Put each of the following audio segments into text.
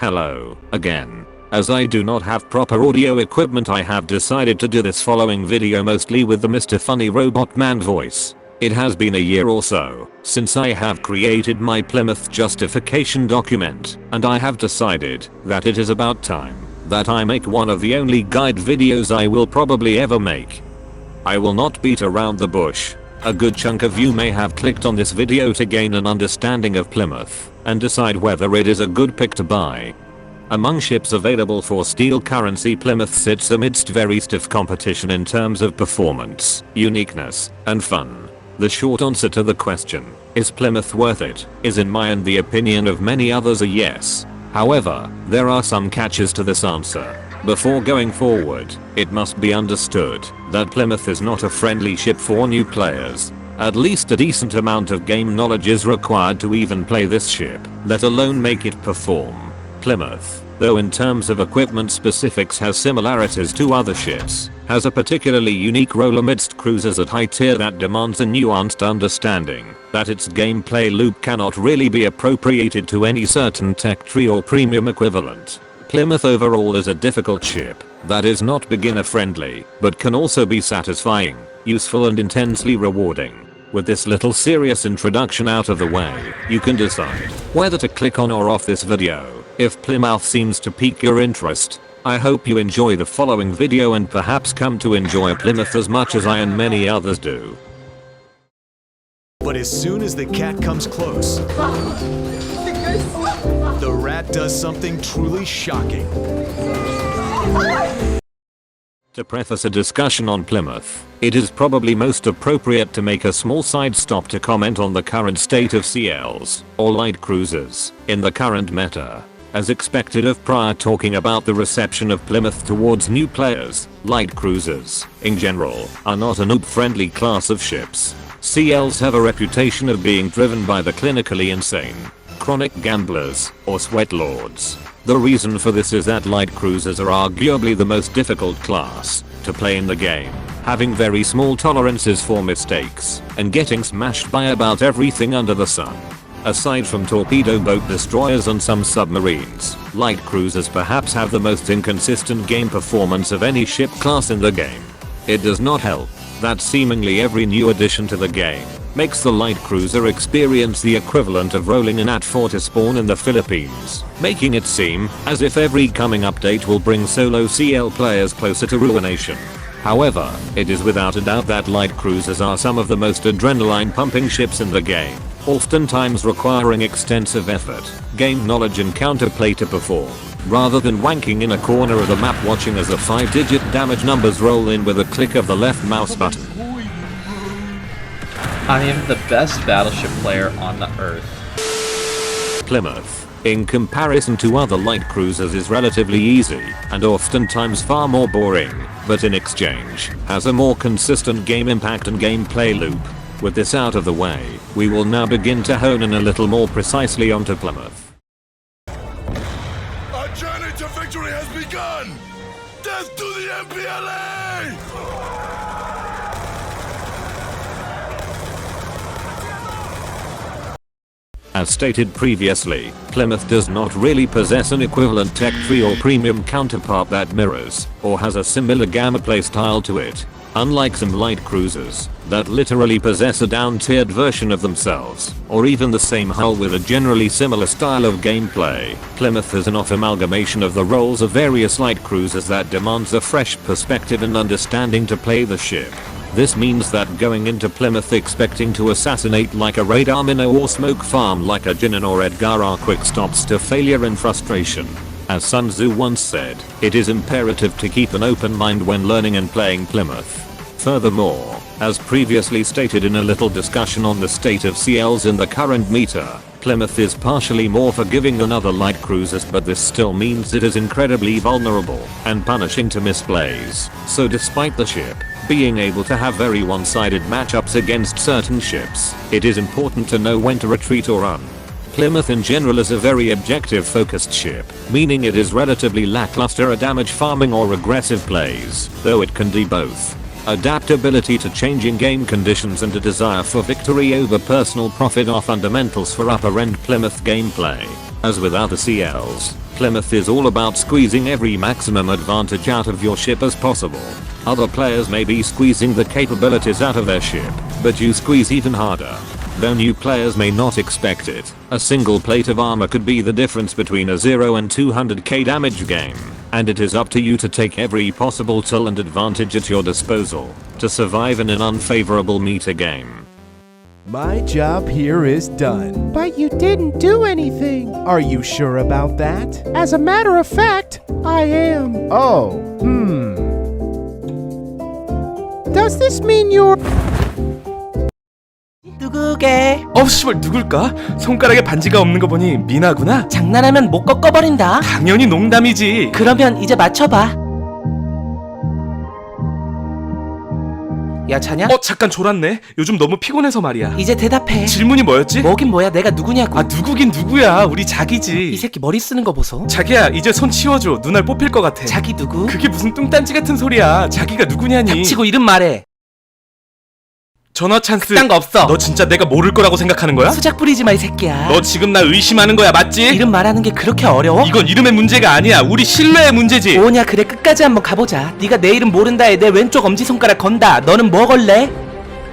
Hello, again. As I do not have proper audio equipment, I have decided to do this following video mostly with the Mr. Funny Robot Man voice. It has been a year or so since I have created my Plymouth justification document, and I have decided that it is about time that I make one of the only guide videos I will probably ever make. I will not beat around the bush. A good chunk of you may have clicked on this video to gain an understanding of Plymouth and decide whether it is a good pick to buy. Among ships available for steel currency, Plymouth sits amidst very stiff competition in terms of performance, uniqueness, and fun. The short answer to the question, is Plymouth worth it, is in my and the opinion of many others a yes. However, there are some catches to this answer. Before going forward, it must be understood that Plymouth is not a friendly ship for new players. At least a decent amount of game knowledge is required to even play this ship, let alone make it perform. Plymouth, though in terms of equipment specifics has similarities to other ships, has a particularly unique role amidst cruisers at high tier that demands a nuanced understanding that its gameplay loop cannot really be appropriated to any certain tech tree or premium equivalent. Plymouth overall is a difficult ship that is not beginner friendly, but can also be satisfying, useful and intensely rewarding. With this little serious introduction out of the way, you can decide whether to click on or off this video if Plymouth seems to pique your interest. I hope you enjoy the following video and perhaps come to enjoy Plymouth as much as I and many others do. But as soon as the cat comes close, the rat does something truly shocking. To preface a discussion on Plymouth, it is probably most appropriate to make a small side stop to comment on the current state of CLs, or light cruisers, in the current meta. As expected of prior talking about the reception of Plymouth towards new players, light cruisers, in general, are not a noob-friendly class of ships. CLs have a reputation of being driven by the clinically insane, chronic gamblers, or sweat lords. The reason for this is that light cruisers are arguably the most difficult class to play in the game, having very small tolerances for mistakes, and getting smashed by about everything under the sun. Aside from torpedo boat destroyers and some submarines, light cruisers perhaps have the most inconsistent game performance of any ship class in the game. It does not help that seemingly every new addition to the game makes the light cruiser experience the equivalent of rolling an AT4 to spawn in the Philippines, making it seem as if every coming update will bring solo CL players closer to ruination. However, it is without a doubt that light cruisers are some of the most adrenaline pumping ships in the game, oftentimes requiring extensive effort, game knowledge and counterplay to perform, rather than wanking in a corner of the map watching as the 5-digit damage numbers roll in with a click of the left mouse button. I am the best battleship player on the earth. Plymouth, in comparison to other light cruisers, is relatively easy and oftentimes far more boring, but in exchange, has a more consistent game impact and gameplay loop. With this out of the way, we will now begin to hone in a little more precisely onto Plymouth. Our journey to victory has begun! Death to the MPLA! As stated previously, Plymouth does not really possess an equivalent tech tree or premium counterpart that mirrors or has a similar gameplay style to it. Unlike some light cruisers that literally possess a down-tiered version of themselves, or even the same hull with a generally similar style of gameplay, Plymouth is an off amalgamation of the roles of various light cruisers that demands a fresh perspective and understanding to play the ship. This means that going into Plymouth expecting to assassinate like a radar minnow or smoke farm like a Jinan or Edgar are quick stops to failure and frustration. As Sun Tzu once said, it is imperative to keep an open mind when learning and playing Plymouth. Furthermore, as previously stated in a little discussion on the state of CLs in the current meta, Plymouth is partially more forgiving than other light cruisers, but this still means it is incredibly vulnerable and punishing to misplays. So despite the ship being able to have very one-sided matchups against certain ships, it is important to know when to retreat or run. Plymouth in general is a very objective focused ship, meaning it is relatively lackluster at damage farming or aggressive plays, though it can do both. Adaptability to changing game conditions and a desire for victory over personal profit are fundamentals for upper-end Plymouth gameplay. As with other CLs, Plymouth is all about squeezing every maximum advantage out of your ship as possible. Other players may be squeezing the capabilities out of their ship, but you squeeze even harder. Though new players may not expect it, a single plate of armor could be the difference between a 0 and 200k damage game, and it is up to you to take every possible tool and advantage at your disposal to survive in an unfavorable meta game. My job here is done. But you didn't do anything. Are you sure about that? As a matter of fact, I am. Oh, Does this mean you're... 누구게? 씨발 누굴까? 손가락에 반지가 없는 거 보니 미나구나? 장난하면 못 꺾어버린다. 당연히 농담이지. 그러면 이제 맞춰봐. 야 자냐? 잠깐 졸았네. 요즘 너무 피곤해서 말이야. 이제 대답해. 질문이 뭐였지? 뭐긴 뭐야, 내가 누구냐고. 누구긴 누구야. 우리 자기지. 이 새끼 머리 쓰는 거 보소. 자기야 이제 손 치워줘. 눈알 뽑힐 것 같아. 자기 누구? 그게 무슨 뚱딴지 같은 소리야. 자기가 누구냐니. 닥치고 이름 말해. 전화 찬스. 그딴 거 없어. 너 진짜 내가 모를 거라고 생각하는 거야? 수작 부리지 마 이 새끼야. 너 지금 나 의심하는 거야 맞지? 이름 말하는 게 그렇게 어려워? 이건 이름의 문제가 아니야. 우리 신뢰의 문제지. 뭐냐, 그래 끝까지 한번 가보자. 네가 내 이름 모른다에 내 왼쪽 엄지손가락 건다. 너는 뭐 걸래?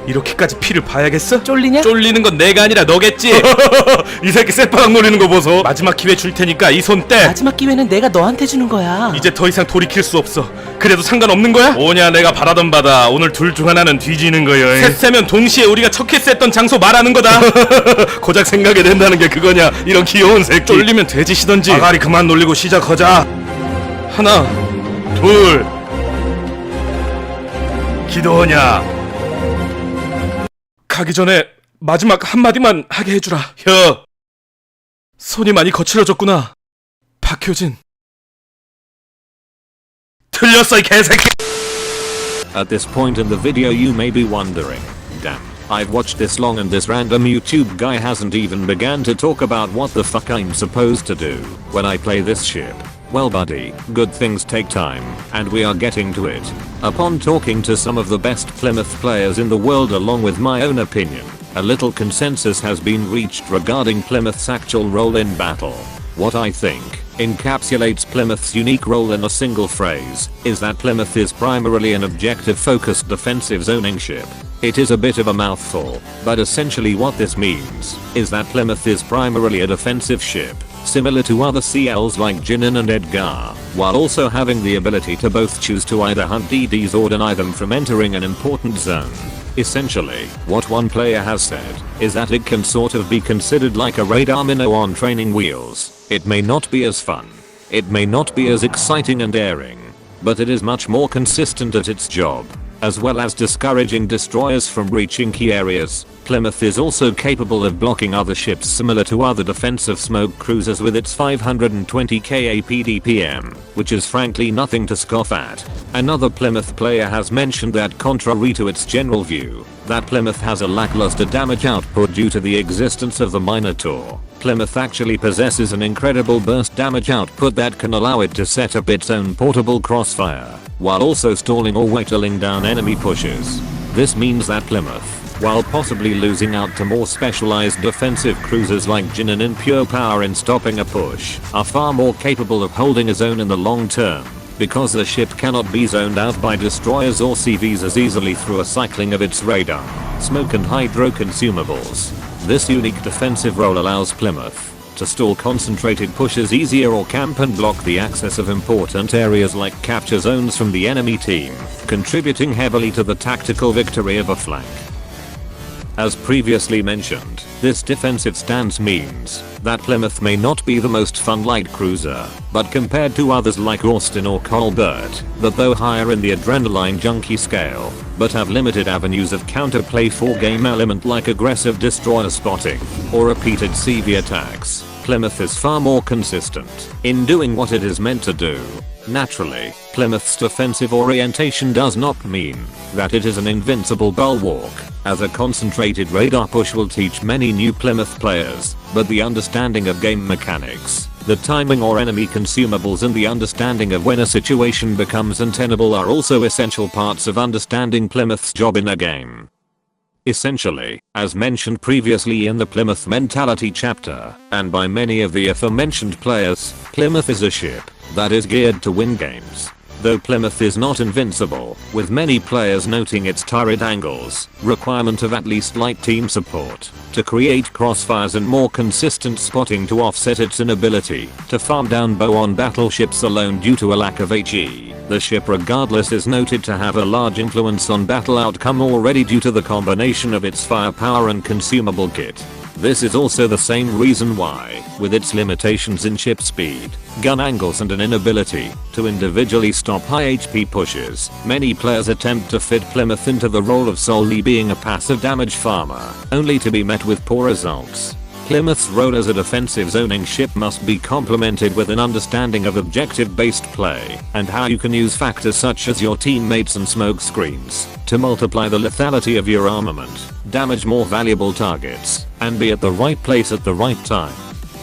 이렇게까지 피를 봐야겠어? 쫄리냐? 쫄리는 건 내가 아니라 너겠지. 이 새끼 쇠바닥 노리는 거 보소. 마지막 기회 줄 테니까 이 손 떼. 마지막 기회는 내가 너한테 주는 거야. 이제 더 이상 돌이킬 수 없어. 그래도 상관없는 거야? 뭐냐 내가 바라던 바다. 오늘 둘 중 하나는 뒤지는 거여. 셋 세면 동시에 우리가 첫 키스했던 장소 말하는 거다. 고작 생각이 된다는 게 그거냐. 이런 귀여운 새끼. 쫄리면 돼지시던지. 아가리 그만 놀리고 시작하자. 하나 둘 기도하냐. 가기 전에 마지막 한마디만 하게 해주라. 혀. 손이 많이 거칠어졌구나. 박효진. 틀렸어 이 개새끼. At this point in the video you may be wondering, damn, I've watched this long and this random YouTube guy hasn't even began to talk about what the fuck I'm supposed to do when I play this ship. Well buddy, good things take time, and we are getting to it. Upon talking to some of the best Plymouth players in the world along with my own opinion, a little consensus has been reached regarding Plymouth's actual role in battle. What I think encapsulates Plymouth's unique role in a single phrase is that Plymouth is primarily an objective-focused defensive zoning ship. It is a bit of a mouthful, but essentially what this means is that Plymouth is primarily a defensive ship, similar to other CLs like Jinnen and Edgar, while also having the ability to both choose to either hunt DDs or deny them from entering an important zone. Essentially, what one player has said is that it can sort of be considered like a radar minnow on training wheels. It may not be as fun, it may not be as exciting and daring, but it is much more consistent at its job, as well as discouraging destroyers from reaching key areas. Plymouth is also capable of blocking other ships similar to other defensive smoke cruisers with its 520k APDPM, which is frankly nothing to scoff at. Another Plymouth player has mentioned that contrary to its general view, that Plymouth has a lackluster damage output due to the existence of the Minotaur, Plymouth actually possesses an incredible burst damage output that can allow it to set up its own portable crossfire, while also stalling or whittling down enemy pushes. This means that Plymouth, while possibly losing out to more specialized defensive cruisers like Jinnen in pure power in stopping a push, are far more capable of holding a zone in the long term, because the ship cannot be zoned out by destroyers or CVs as easily through a cycling of its radar, smoke and hydro consumables. This unique defensive role allows Plymouth to stall concentrated pushes easier or camp and block the access of important areas like capture zones from the enemy team, contributing heavily to the tactical victory of a flank. As previously mentioned, this defensive stance means that Plymouth may not be the most fun light cruiser, but compared to others like Austin or Colbert, that though higher in the adrenaline junkie scale, but have limited avenues of counterplay for game element like aggressive destroyer spotting or repeated CV attacks, Plymouth is far more consistent in doing what it is meant to do. Naturally, Plymouth's defensive orientation does not mean that it is an invincible bulwark, as a concentrated radar push will teach many new Plymouth players, but the understanding of game mechanics, the timing or enemy consumables and the understanding of when a situation becomes untenable are also essential parts of understanding Plymouth's job in a game. Essentially, as mentioned previously in the Plymouth Mentality chapter, and by many of the aforementioned players, Plymouth is a ship that is geared to win games. Though Plymouth is not invincible, with many players noting its turret angles, requirement of at least light team support, to create crossfires and more consistent spotting to offset its inability to farm down bow on battleships alone due to a lack of HE. The ship regardless is noted to have a large influence on battle outcome already due to the combination of its firepower and consumable kit. This is also the same reason why, with its limitations in ship speed, gun angles and an inability to individually stop high HP pushes, many players attempt to fit Plymouth into the role of solely being a passive damage farmer, only to be met with poor results. Plymouth's role as a defensive zoning ship must be complemented with an understanding of objective-based play, and how you can use factors such as your teammates and smoke screens to multiply the lethality of your armament, damage more valuable targets, and be at the right place at the right time.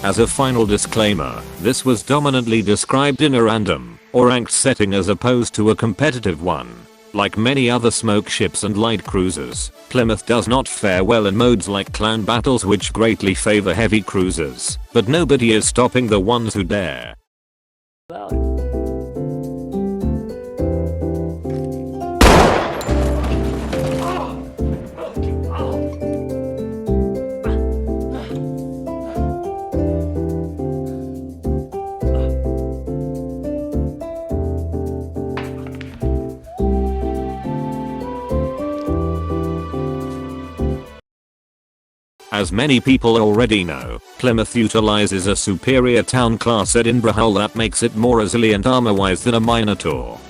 As a final disclaimer, this was dominantly described in a random, or ranked setting as opposed to a competitive one. Like many other smoke ships and light cruisers, Plymouth does not fare well in modes like clan battles which greatly favor heavy cruisers, but nobody is stopping the ones who dare. As many people already know, Plymouth utilizes a superior town class Edinburgh hull that makes it more resilient armor-wise than a Minotaur.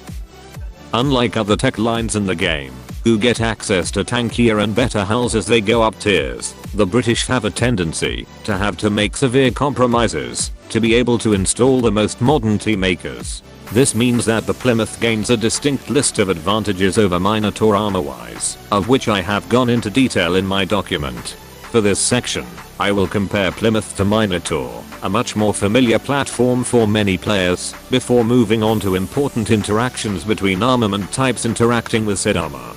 Unlike other tech lines in the game, who get access to tankier and better hulls as they go up tiers, the British have a tendency to have to make severe compromises to be able to install the most modern T-makers. This means that the Plymouth gains a distinct list of advantages over Minotaur armor-wise, of which I have gone into detail in my document. For this section, I will compare Plymouth to Minotaur, a much more familiar platform for many players, before moving on to important interactions between armament types interacting with said armor.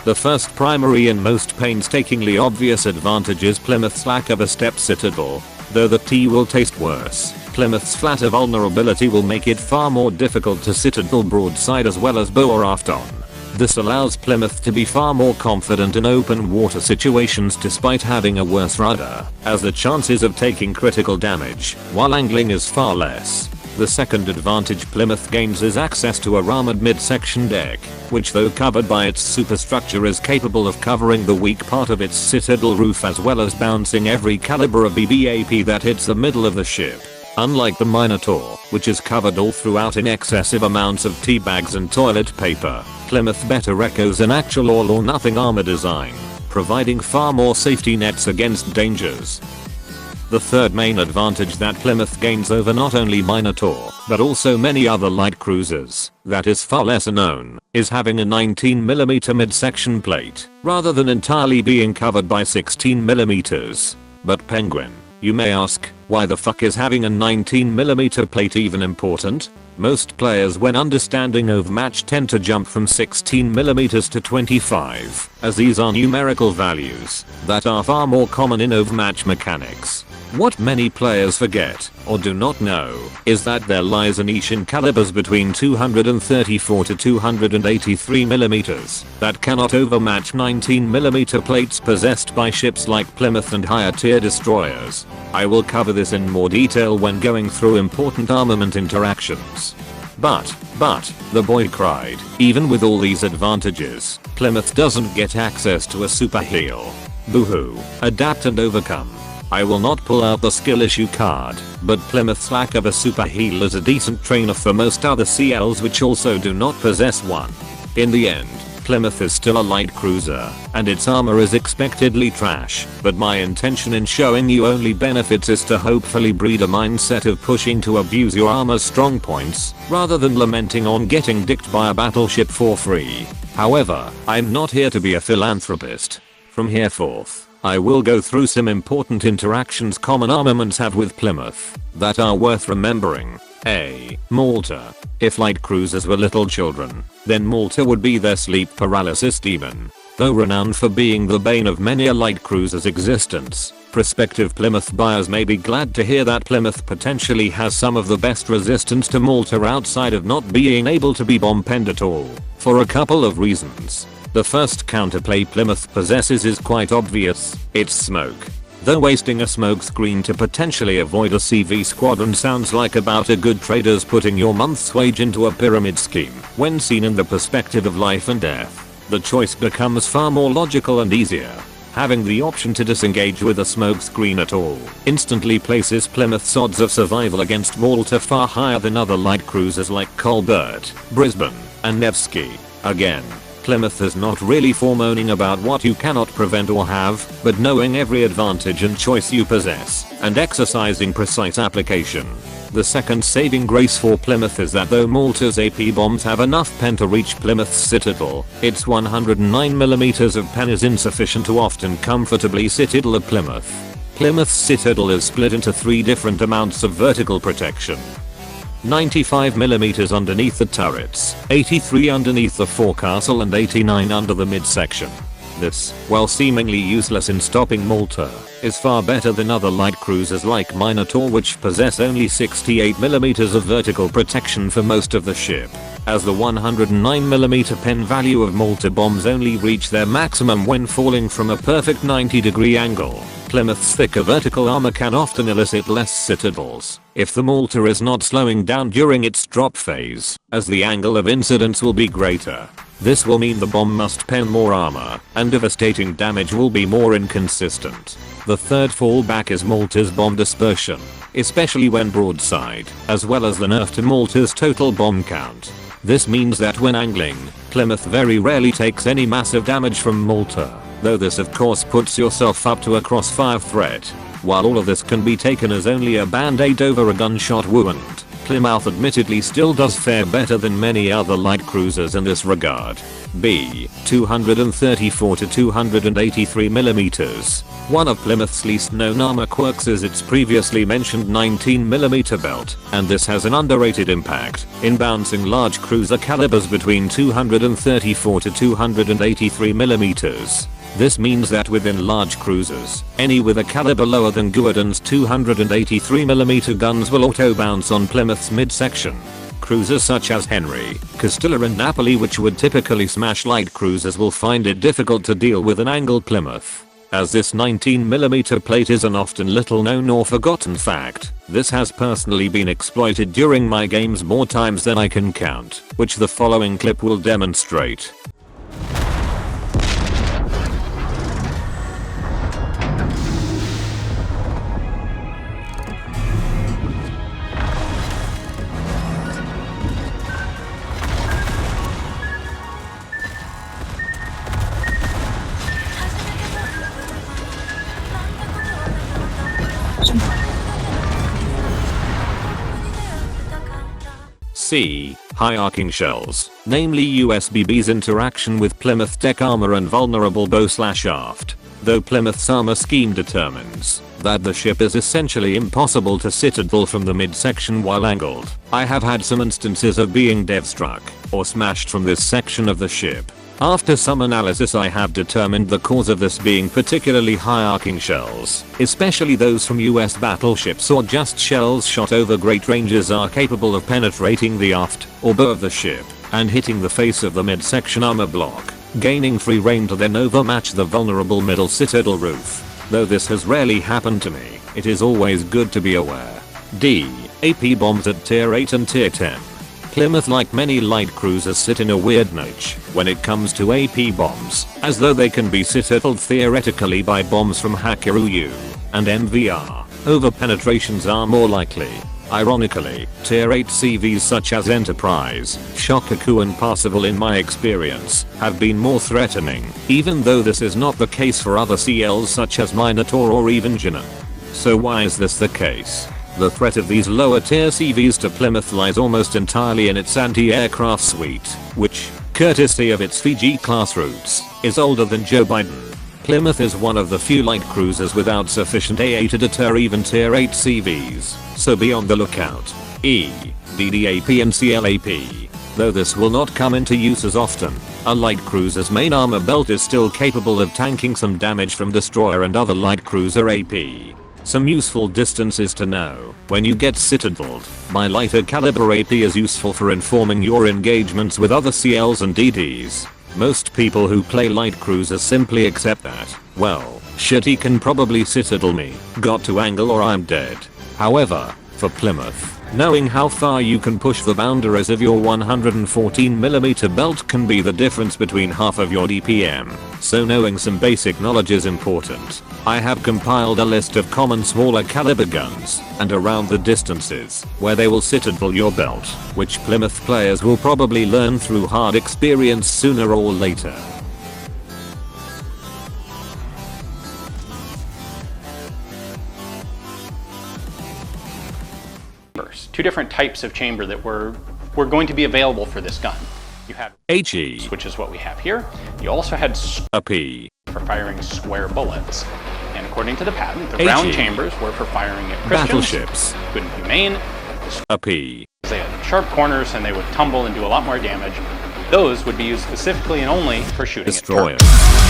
The first primary and most painstakingly obvious advantage is Plymouth's lack of a step citadel. Though the T will taste worse, Plymouth's flatter vulnerability will make it far more difficult to citadel broadside as well as bow or aft on. This allows Plymouth to be far more confident in open water situations despite having a worse rudder, as the chances of taking critical damage while angling is far less. The second advantage Plymouth gains is access to a armored midsection deck, which though covered by its superstructure is capable of covering the weak part of its citadel roof as well as bouncing every caliber of BBAP that hits the middle of the ship. Unlike the Minotaur, which is covered all throughout in excessive amounts of tea bags and toilet paper, Plymouth better echoes an actual all or nothing armor design, providing far more safety nets against dangers. The third main advantage that Plymouth gains over not only Minotaur, but also many other light cruisers, that is far lesser known, is having a 19mm midsection plate, rather than entirely being covered by 16mm. But Penguin, you may ask, why the fuck is having a 19mm plate even important? Most players when understanding overmatch tend to jump from 16mm to 25, as these are numerical values that are far more common in overmatch mechanics. What many players forget, or do not know, is that there lies a niche in calibers between 234 to 283mm that cannot overmatch 19mm plates possessed by ships like Plymouth and higher tier destroyers. I will cover this in more detail when going through important armament interactions. But, the boy cried, even with all these advantages, Plymouth doesn't get access to a super heal. Boo-hoo, adapt and overcome. I will not pull out the skill issue card, but Plymouth's lack of a super heal is a decent trainer for most other CLs which also do not possess one. In the end, Plymouth is still a light cruiser, and its armor is expectedly trash, but my intention in showing you only benefits is to hopefully breed a mindset of pushing to abuse your armor's strong points, rather than lamenting on getting dicked by a battleship for free. However, I'm not here to be a philanthropist. From here forth, I will go through some important interactions common armaments have with Plymouth that are worth remembering. A. Malta. If light cruisers were little children, then Malta would be their sleep paralysis demon. Though renowned for being the bane of many a light cruiser's existence, prospective Plymouth buyers may be glad to hear that Plymouth potentially has some of the best resistance to Malta outside of not being able to be bomb-penned at all, for a couple of reasons. The first counterplay Plymouth possesses is quite obvious, it's smoke. Though wasting a smoke screen to potentially avoid a CV squadron sounds like about a good trader's putting your month's wage into a pyramid scheme, when seen in the perspective of life and death, the choice becomes far more logical and easier. Having the option to disengage with a smoke screen at all instantly places Plymouth's odds of survival against Malta far higher than other light cruisers like Colbert, Brisbane, and Nevsky. Again, Plymouth is not really foremoaning about what you cannot prevent or have, but knowing every advantage and choice you possess, and exercising precise application. The second saving grace for Plymouth is that though Malta's AP bombs have enough pen to reach Plymouth's citadel, its 109mm of pen is insufficient to often comfortably citadel a Plymouth. Plymouth's citadel is split into 3 different amounts of vertical protection. 95mm underneath the turrets, 83 underneath the forecastle and 89 under the midsection. This, while seemingly useless in stopping Malta, is far better than other light cruisers like Minotaur which possess only 68mm of vertical protection for most of the ship, as the 109mm pen value of Malta bombs only reach their maximum when falling from a perfect 90-degree angle. Plymouth's thicker vertical armor can often elicit less citadels if the Malta is not slowing down during its drop phase, as the angle of incidence will be greater. This will mean the bomb must pen more armor, and devastating damage will be more inconsistent. The third fallback is Malta's bomb dispersion, especially when broadside, as well as the nerf to Malta's total bomb count. This means that when angling, Plymouth very rarely takes any massive damage from Malta, though this of course puts yourself up to a crossfire threat. While all of this can be taken as only a band-aid over a gunshot wound, Plymouth admittedly still does fare better than many other light cruisers in this regard. B. 234 to 283mm. One of Plymouth's least known armor quirks is its previously mentioned 19mm belt, and this has an underrated impact in bouncing large cruiser calibers between 234 to 283mm. This means that within large cruisers, any with a caliber lower than Guerdon's 283mm guns will auto-bounce on Plymouth's midsection. Cruisers such as Henry, Castilla and Napoli which would typically smash light cruisers will find it difficult to deal with an angled Plymouth. As this 19mm plate is an often little known or forgotten fact, this has personally been exploited during my games more times than I can count, which the following clip will demonstrate. C. High arcing shells, namely USBB's interaction with Plymouth deck armor and vulnerable bow/aft. Though Plymouth's armor scheme determines that the ship is essentially impossible to citadel from the midsection while angled, I have had some instances of being dev-struck or smashed from this section of the ship. After some analysis I have determined the cause of this being particularly high arcing shells, especially those from US battleships or just shells shot over great ranges are capable of penetrating the aft or bow of the ship and hitting the face of the midsection armor block, gaining free rein to then overmatch the vulnerable middle citadel roof. Though this has rarely happened to me, it is always good to be aware. D. AP bombs at tier 8 and tier 10. Plymouth, like many light cruisers, sit in a weird niche when it comes to AP bombs, as though they can be citadeled theoretically by bombs from Hakuryu and MVR. Over penetrations are more likely. Ironically, tier 8 CVs such as Enterprise, Shokaku and Parsifal in my experience have been more threatening, even though this is not the case for other CLs such as Minotaur or even Jinnah. So why is this the case? The threat of these lower tier CVs to Plymouth lies almost entirely in its anti-aircraft suite, which, courtesy of its Fiji class roots, is older than Joe Biden. Plymouth is one of the few light cruisers without sufficient AA to deter even tier 8 CVs, so be on the lookout. E. DDAP and CLAP. though this will not come into use as often. A light cruiser's main armor belt is still capable of tanking some damage from destroyer and other light cruiser AP. Some useful distances to know: when you get citadeled, my lighter caliber AP is useful for informing your engagements with other CLs and DDs. Most people who play light cruisers simply accept that, well, shit, he can probably citadel me, got to angle or I'm dead. However, for Plymouth, knowing how far you can push the boundaries of your 114mm belt can be the difference between half of your DPM, so knowing some basic knowledge is important. I have compiled a list of common smaller caliber guns, and around the distances, where they will citadel your belt, which Plymouth players will probably learn through hard experience sooner or later. Two different types of chamber that were going to be available for this gun. You had HE, which is what we have here. You also had AP for firing square bullets. And according to the patent, the round chambers were for firing at Christians. battleships, Couldn't be main. AP They had sharp corners and they would tumble and do a lot more damage. Those would be used specifically and only for shooting destroyers. at turrets.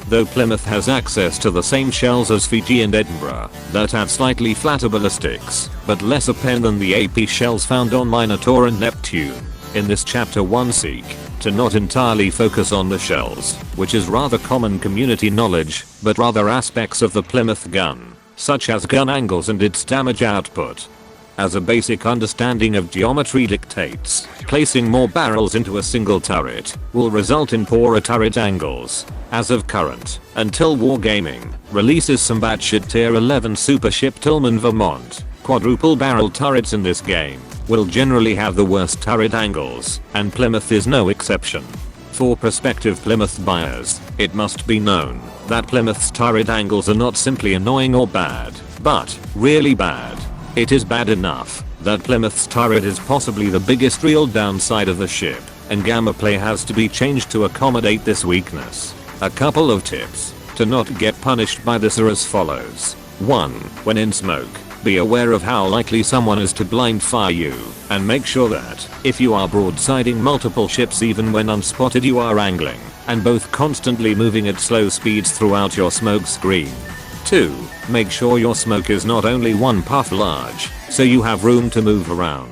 Though Plymouth has access to the same shells as Fiji and Edinburgh, that have slightly flatter ballistics, but lesser pen than the AP shells found on Minotaur and Neptune. In this chapter 1 seek to not entirely focus on the shells, which is rather common community knowledge, but rather aspects of the Plymouth gun, such as gun angles and its damage output. As a basic understanding of geometry dictates, placing more barrels into a single turret will result in poorer turret angles. As of current, until Wargaming releases some batshit tier 11 super ship Tillman Vermont, quadruple barrel turrets in this game will generally have the worst turret angles, and Plymouth is no exception. For prospective Plymouth buyers, it must be known that Plymouth's turret angles are not simply annoying or bad, but really bad. It is bad enough that Plymouth's turret is possibly the biggest real downside of the ship, and gamma play has to be changed to accommodate this weakness. A couple of tips to not get punished by this are as follows. 1. When in smoke, be aware of how likely someone is to blind fire you, and make sure that, if you are broadsiding multiple ships even when unspotted, you are angling, and both constantly moving at slow speeds throughout your smoke screen. 2. Make sure your smoke is not only one puff large, so you have room to move around.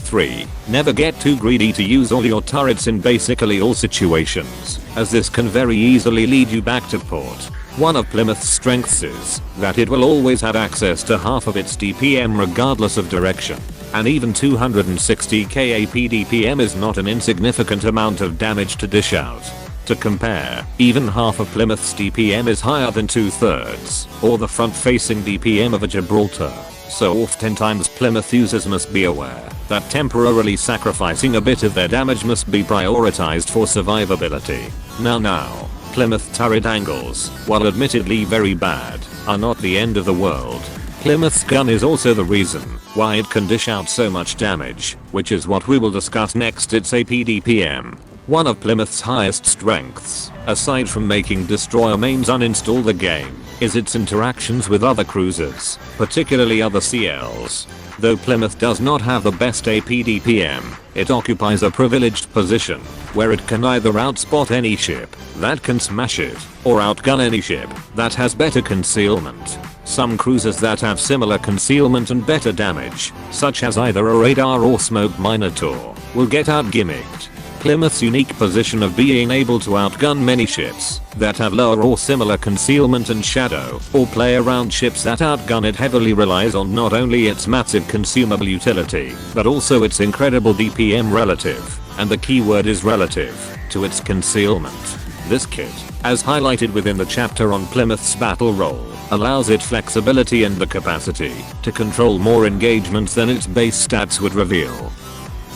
3. Never get too greedy to use all your turrets in basically all situations, as this can very easily lead you back to port. One of Plymouth's strengths is that it will always have access to half of its DPM regardless of direction, and even 260k AP DPM is not an insignificant amount of damage to dish out. To compare, even half of Plymouth's DPM is higher than 2/3, or the front-facing DPM of a Gibraltar. So oftentimes Plymouth users must be aware that temporarily sacrificing a bit of their damage must be prioritized for survivability. Now, Plymouth turret angles, while admittedly very bad, are not the end of the world. Plymouth's gun is also the reason why it can dish out so much damage, which is what we will discuss next. Its AP DPM. One of Plymouth's highest strengths, aside from making destroyer mains uninstall the game, is its interactions with other cruisers, particularly other CLs. Though Plymouth does not have the best AP DPM, it occupies a privileged position, where it can either outspot any ship that can smash it, or outgun any ship that has better concealment. Some cruisers that have similar concealment and better damage, such as either a radar or smoke Minotaur, will get out-gimmicked. Plymouth's unique position of being able to outgun many ships that have lower or similar concealment and shadow, or play around ships that outgun it, heavily relies on not only its massive consumable utility, but also its incredible DPM relative, and the keyword is relative, to its concealment. This kit, as highlighted within the chapter on Plymouth's battle roll, allows it flexibility and the capacity to control more engagements than its base stats would reveal.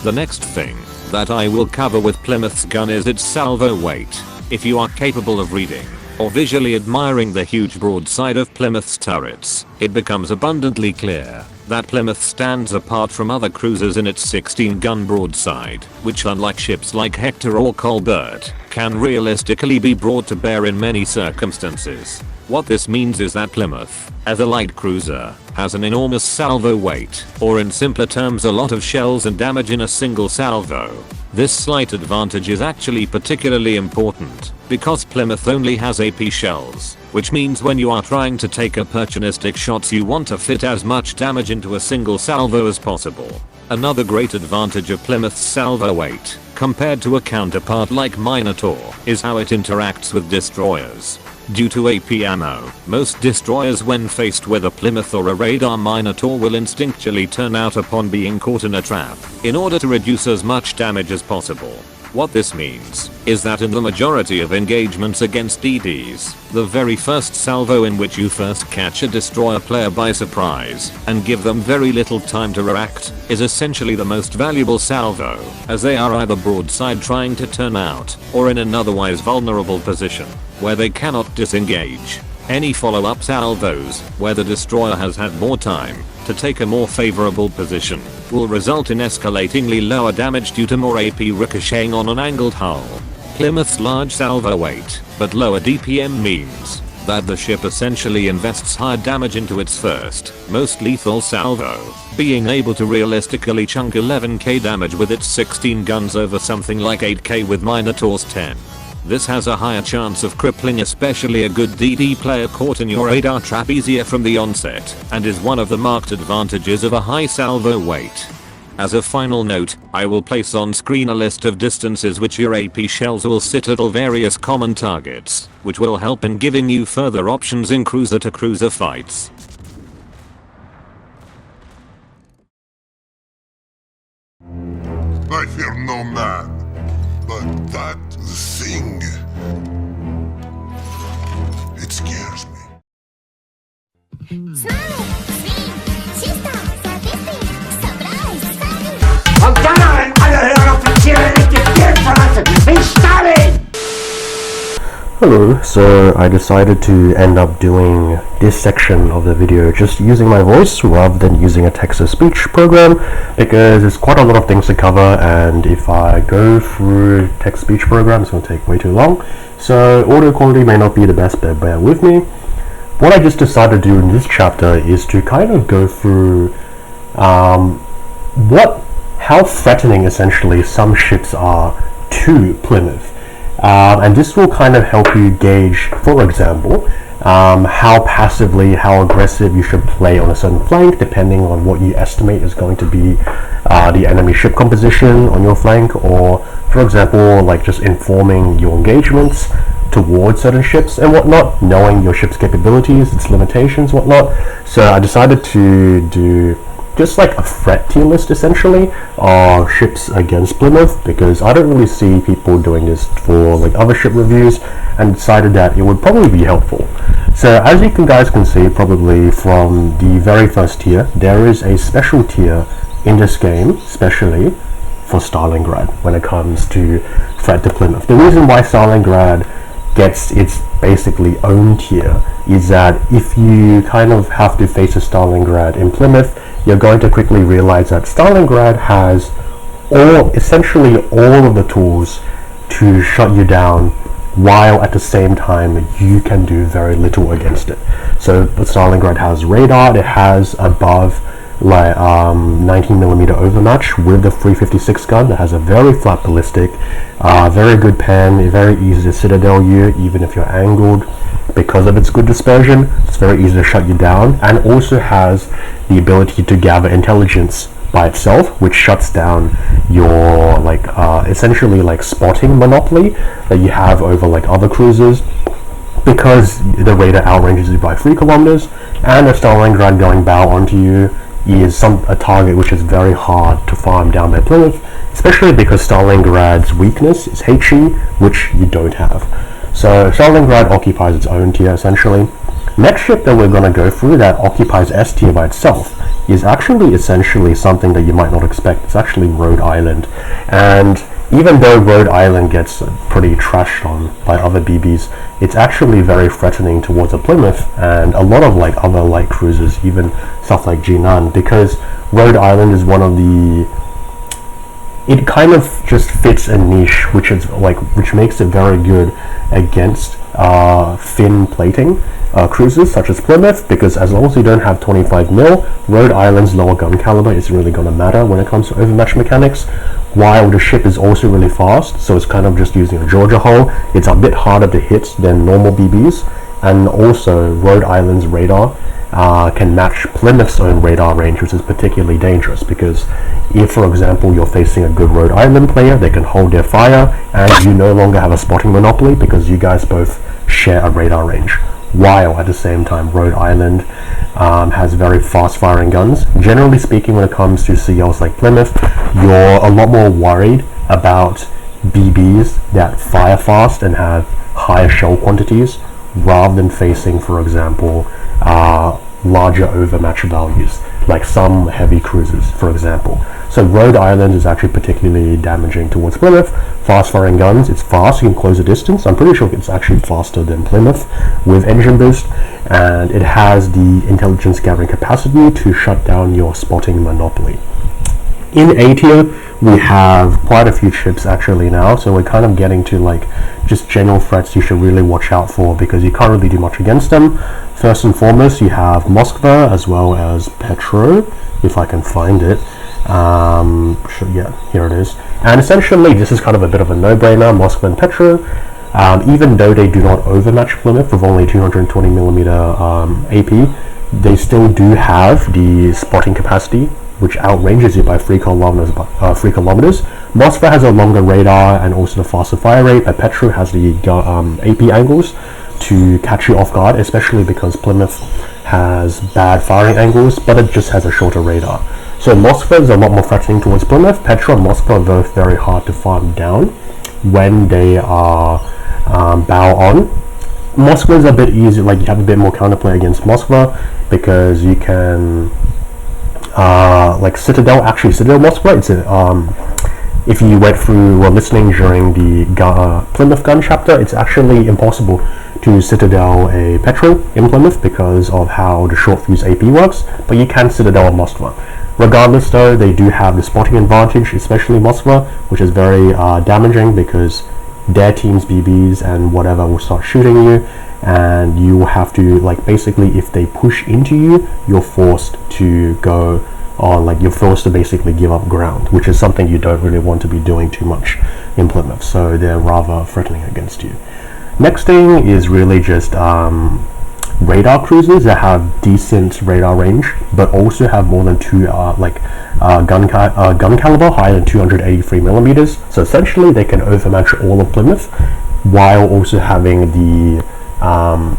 The next thing that I will cover with Plymouth's gun is its salvo weight. If you are capable of reading or visually admiring the huge broadside of Plymouth's turrets, it becomes abundantly clear that Plymouth stands apart from other cruisers in its 16-gun broadside, which unlike ships like Hector or Colbert, can realistically be brought to bear in many circumstances. What this means is that Plymouth, as a light cruiser, has an enormous salvo weight, or in simpler terms a lot of shells and damage in a single salvo. This slight advantage is actually particularly important, because Plymouth only has AP shells, which means when you are trying to take opportunistic shots you want to fit as much damage into a single salvo as possible. Another great advantage of Plymouth's salvo weight, compared to a counterpart like Minotaur, is how it interacts with destroyers. Due to AP ammo, most destroyers when faced with a Plymouth or a radar Minotaur will instinctually turn out upon being caught in a trap, in order to reduce as much damage as possible. What this means is that in the majority of engagements against DDs, the very first salvo in which you first catch a destroyer player by surprise and give them very little time to react is essentially the most valuable salvo, as they are either broadside trying to turn out or in an otherwise vulnerable position where they cannot disengage. Any follow-up salvos, where the destroyer has had more time to take a more favorable position, will result in escalatingly lower damage due to more AP ricocheting on an angled hull. Plymouth's large salvo weight, but lower DPM means that the ship essentially invests higher damage into its first, most lethal salvo, being able to realistically chunk 11k damage with its 16 guns over something like 8k with Minotaur's 10. This has a higher chance of crippling especially a good DD player caught in your radar trap easier from the onset, and is one of the marked advantages of a high salvo weight. As a final note, I will place on screen a list of distances which your AP shells will sit at all various common targets, which will help in giving you further options in cruiser-to-cruiser fights. I fear no man, but that thing, it scares me. Hello, so I decided to end up doing this section of the video just using my voice rather than using a text-to-speech program, because there's quite a lot of things to cover, and if I go through text-speech programs it's going to take way too long, so audio quality may not be the best, but bear with me. What I just decided to do in this chapter is to kind of go through how threatening essentially some ships are to Plymouth. And this will kind of help you gauge, for example, how passively, how aggressive you should play on a certain flank depending on what you estimate is going to be the enemy ship composition on your flank, or for example like just informing your engagements towards certain ships and whatnot, knowing your ship's capabilities, its limitations, whatnot. So I decided to do just like a threat tier list essentially of ships against Plymouth, because I don't really see people doing this for like other ship reviews, and decided that it would probably be helpful. So as you guys can see probably from the very first tier, there is a special tier in this game especially for Stalingrad when it comes to threat to Plymouth. The reason why Stalingrad gets its basically own tier is that if you kind of have to face a Stalingrad in Plymouth, you're going to quickly realize that Stalingrad has essentially all of the tools to shut you down, while at the same time you can do very little against it. So Stalingrad has radar, it has above like 19mm overmatch with the 356 gun that has a very flat ballistic, very good pen, very easy to citadel you even if you're angled. Because of its good dispersion, it's very easy to shut you down, and also has the ability to gather intelligence by itself, which shuts down your like essentially like spotting monopoly that you have over like other cruisers, because the radar outranges you by 3 kilometers, and a Stalingrad going bow onto you is a target which is very hard to farm down by Plymouth, especially because Stalingrad's weakness is HE, which you don't have. So Stalingrad occupies its own tier essentially. Next ship that we're going to go through that occupies S tier by itself is actually essentially something that you might not expect. It's actually Rhode Island, and even though Rhode Island gets pretty trashed on by other BBs, it's actually very threatening towards a Plymouth and a lot of like other light cruisers, even stuff like Jinan, because Rhode Island is one of the, it kind of just fits a niche which makes it very good against thin plating cruisers such as Plymouth, because as long as you don't have 25 mil, Rhode Island's lower gun caliber isn't really going to matter when it comes to overmatch mechanics, while the ship is also really fast, so it's kind of just using a Georgia hull. It's a bit harder to hit than normal BBs, and also Rhode Island's radar can match Plymouth's own radar range, which is particularly dangerous, because if, for example, you're facing a good Rhode Island player, they can hold their fire, and you no longer have a spotting monopoly because you guys both share a radar range. While at the same time, Rhode Island has very fast firing guns. Generally speaking, when it comes to CLs like Plymouth, you're a lot more worried about BBs that fire fast and have higher shell quantities, rather than facing, for example, larger overmatch values, like some heavy cruisers, for example. So Rhode Island is actually particularly damaging towards Plymouth. Fast firing guns, it's fast, you can close a distance. I'm pretty sure it's actually faster than Plymouth with engine boost, and it has the intelligence gathering capacity to shut down your spotting monopoly. In A tier, we have quite a few ships actually now, so we're kind of getting to like just general threats you should really watch out for, because you can't really do much against them. First and foremost, you have Moskva as well as Petro, if I can find it. Yeah, here it is. And essentially, this is kind of a bit of a no-brainer, Moskva and Petro. Even though they do not overmatch Plymouth with only 220mm AP, they still do have the spotting capacity, which outranges you by 3 kilometers. Moskva has a longer radar and also the faster fire rate, but Petro has the AP angles to catch you off guard, especially because Plymouth has bad firing angles, but it just has a shorter radar. So Moskva is a lot more threatening towards Plymouth. Petro and Moskva are both very hard to farm down when they are bow on. Moskva is a bit easier, like you have a bit more counterplay against Moskva, because you can like Citadel Moskva, it's a if you were listening during the Plymouth gun chapter, it's actually impossible to Citadel a Petro in Plymouth because of how the short fuse AP works, but you can Citadel a Moskva. Regardless though, they do have the spotting advantage, especially Moskva, which is very damaging, because their team's BBs and whatever will start shooting you, and you will have to, like, basically if they push into you, you're forced to go on, like, you're forced to basically give up ground, which is something you don't really want to be doing too much in Plymouth, so they're rather threatening against you. Next thing is really just radar cruisers that have decent radar range, but also have more than two gun caliber higher than 283mm. So essentially, they can overmatch all of Plymouth, while also having the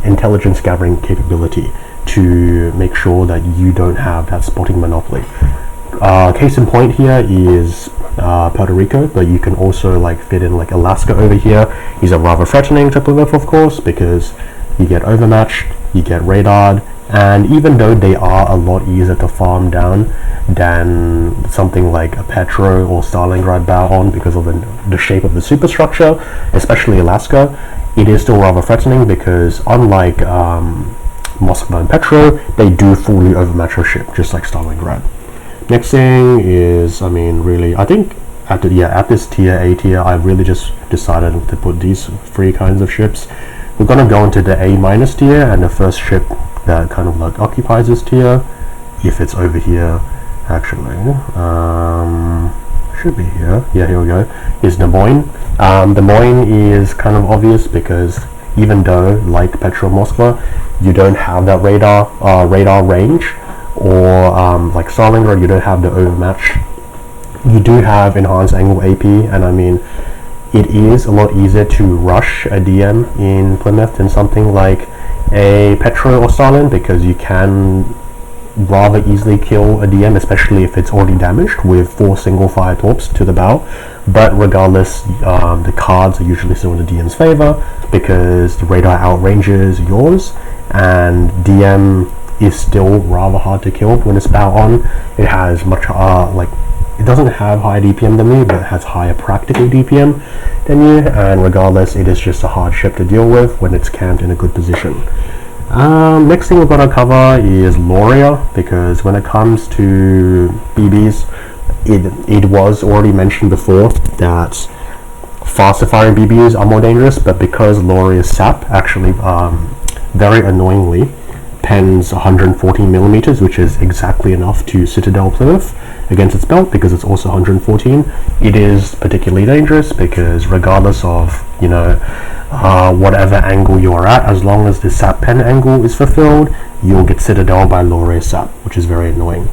intelligence gathering capability to make sure that you don't have that spotting monopoly. Case in point here is Puerto Rico, but you can also like fit in like Alaska over here. These are rather threatening to Plymouth, of course, because you get overmatched, you get radared, and even though they are a lot easier to farm down than something like a Petro or Stalingrad bow on because of the shape of the superstructure, especially Alaska, it is still rather threatening, because unlike Moskva and Petro, they do fully overmatch your ship, just like Stalingrad. Next thing is, I mean, really, I think at this tier, A tier, I really just decided to put these three kinds of ships. We're gonna go into the A- tier, and the first ship that kind of like occupies this tier, if it's over here, actually, should be here. Yeah, here we go. Is Des Moines. Des Moines is kind of obvious because even though, like Petro Moskva, you don't have that radar range, or like Stalingrad, you don't have the overmatch. You do have enhanced angle AP, and I mean, it is a lot easier to rush a DM in Plymouth than something like a Petro or Stalin, because you can rather easily kill a DM, especially if it's already damaged, with 4 single fire torps to the bow. But regardless, the cards are usually still in the DM's favor, because the radar outranges yours, and DM is still rather hard to kill when it's bow on. It has much it doesn't have higher DPM than me, but it has higher practical DPM than you, and regardless, it is just a hard ship to deal with when it's camped in a good position. Next thing we're going to cover is Loria, because when it comes to BBs, it was already mentioned before that faster firing BBs are more dangerous, but because Loria's SAP actually very annoyingly pens 114 millimeters, which is exactly enough to Citadel Plymouth against its belt, because it's also 114. It is particularly dangerous because regardless of whatever angle you are at, as long as the SAP pen angle is fulfilled, you'll get Citadel by Loria SAP, which is very annoying.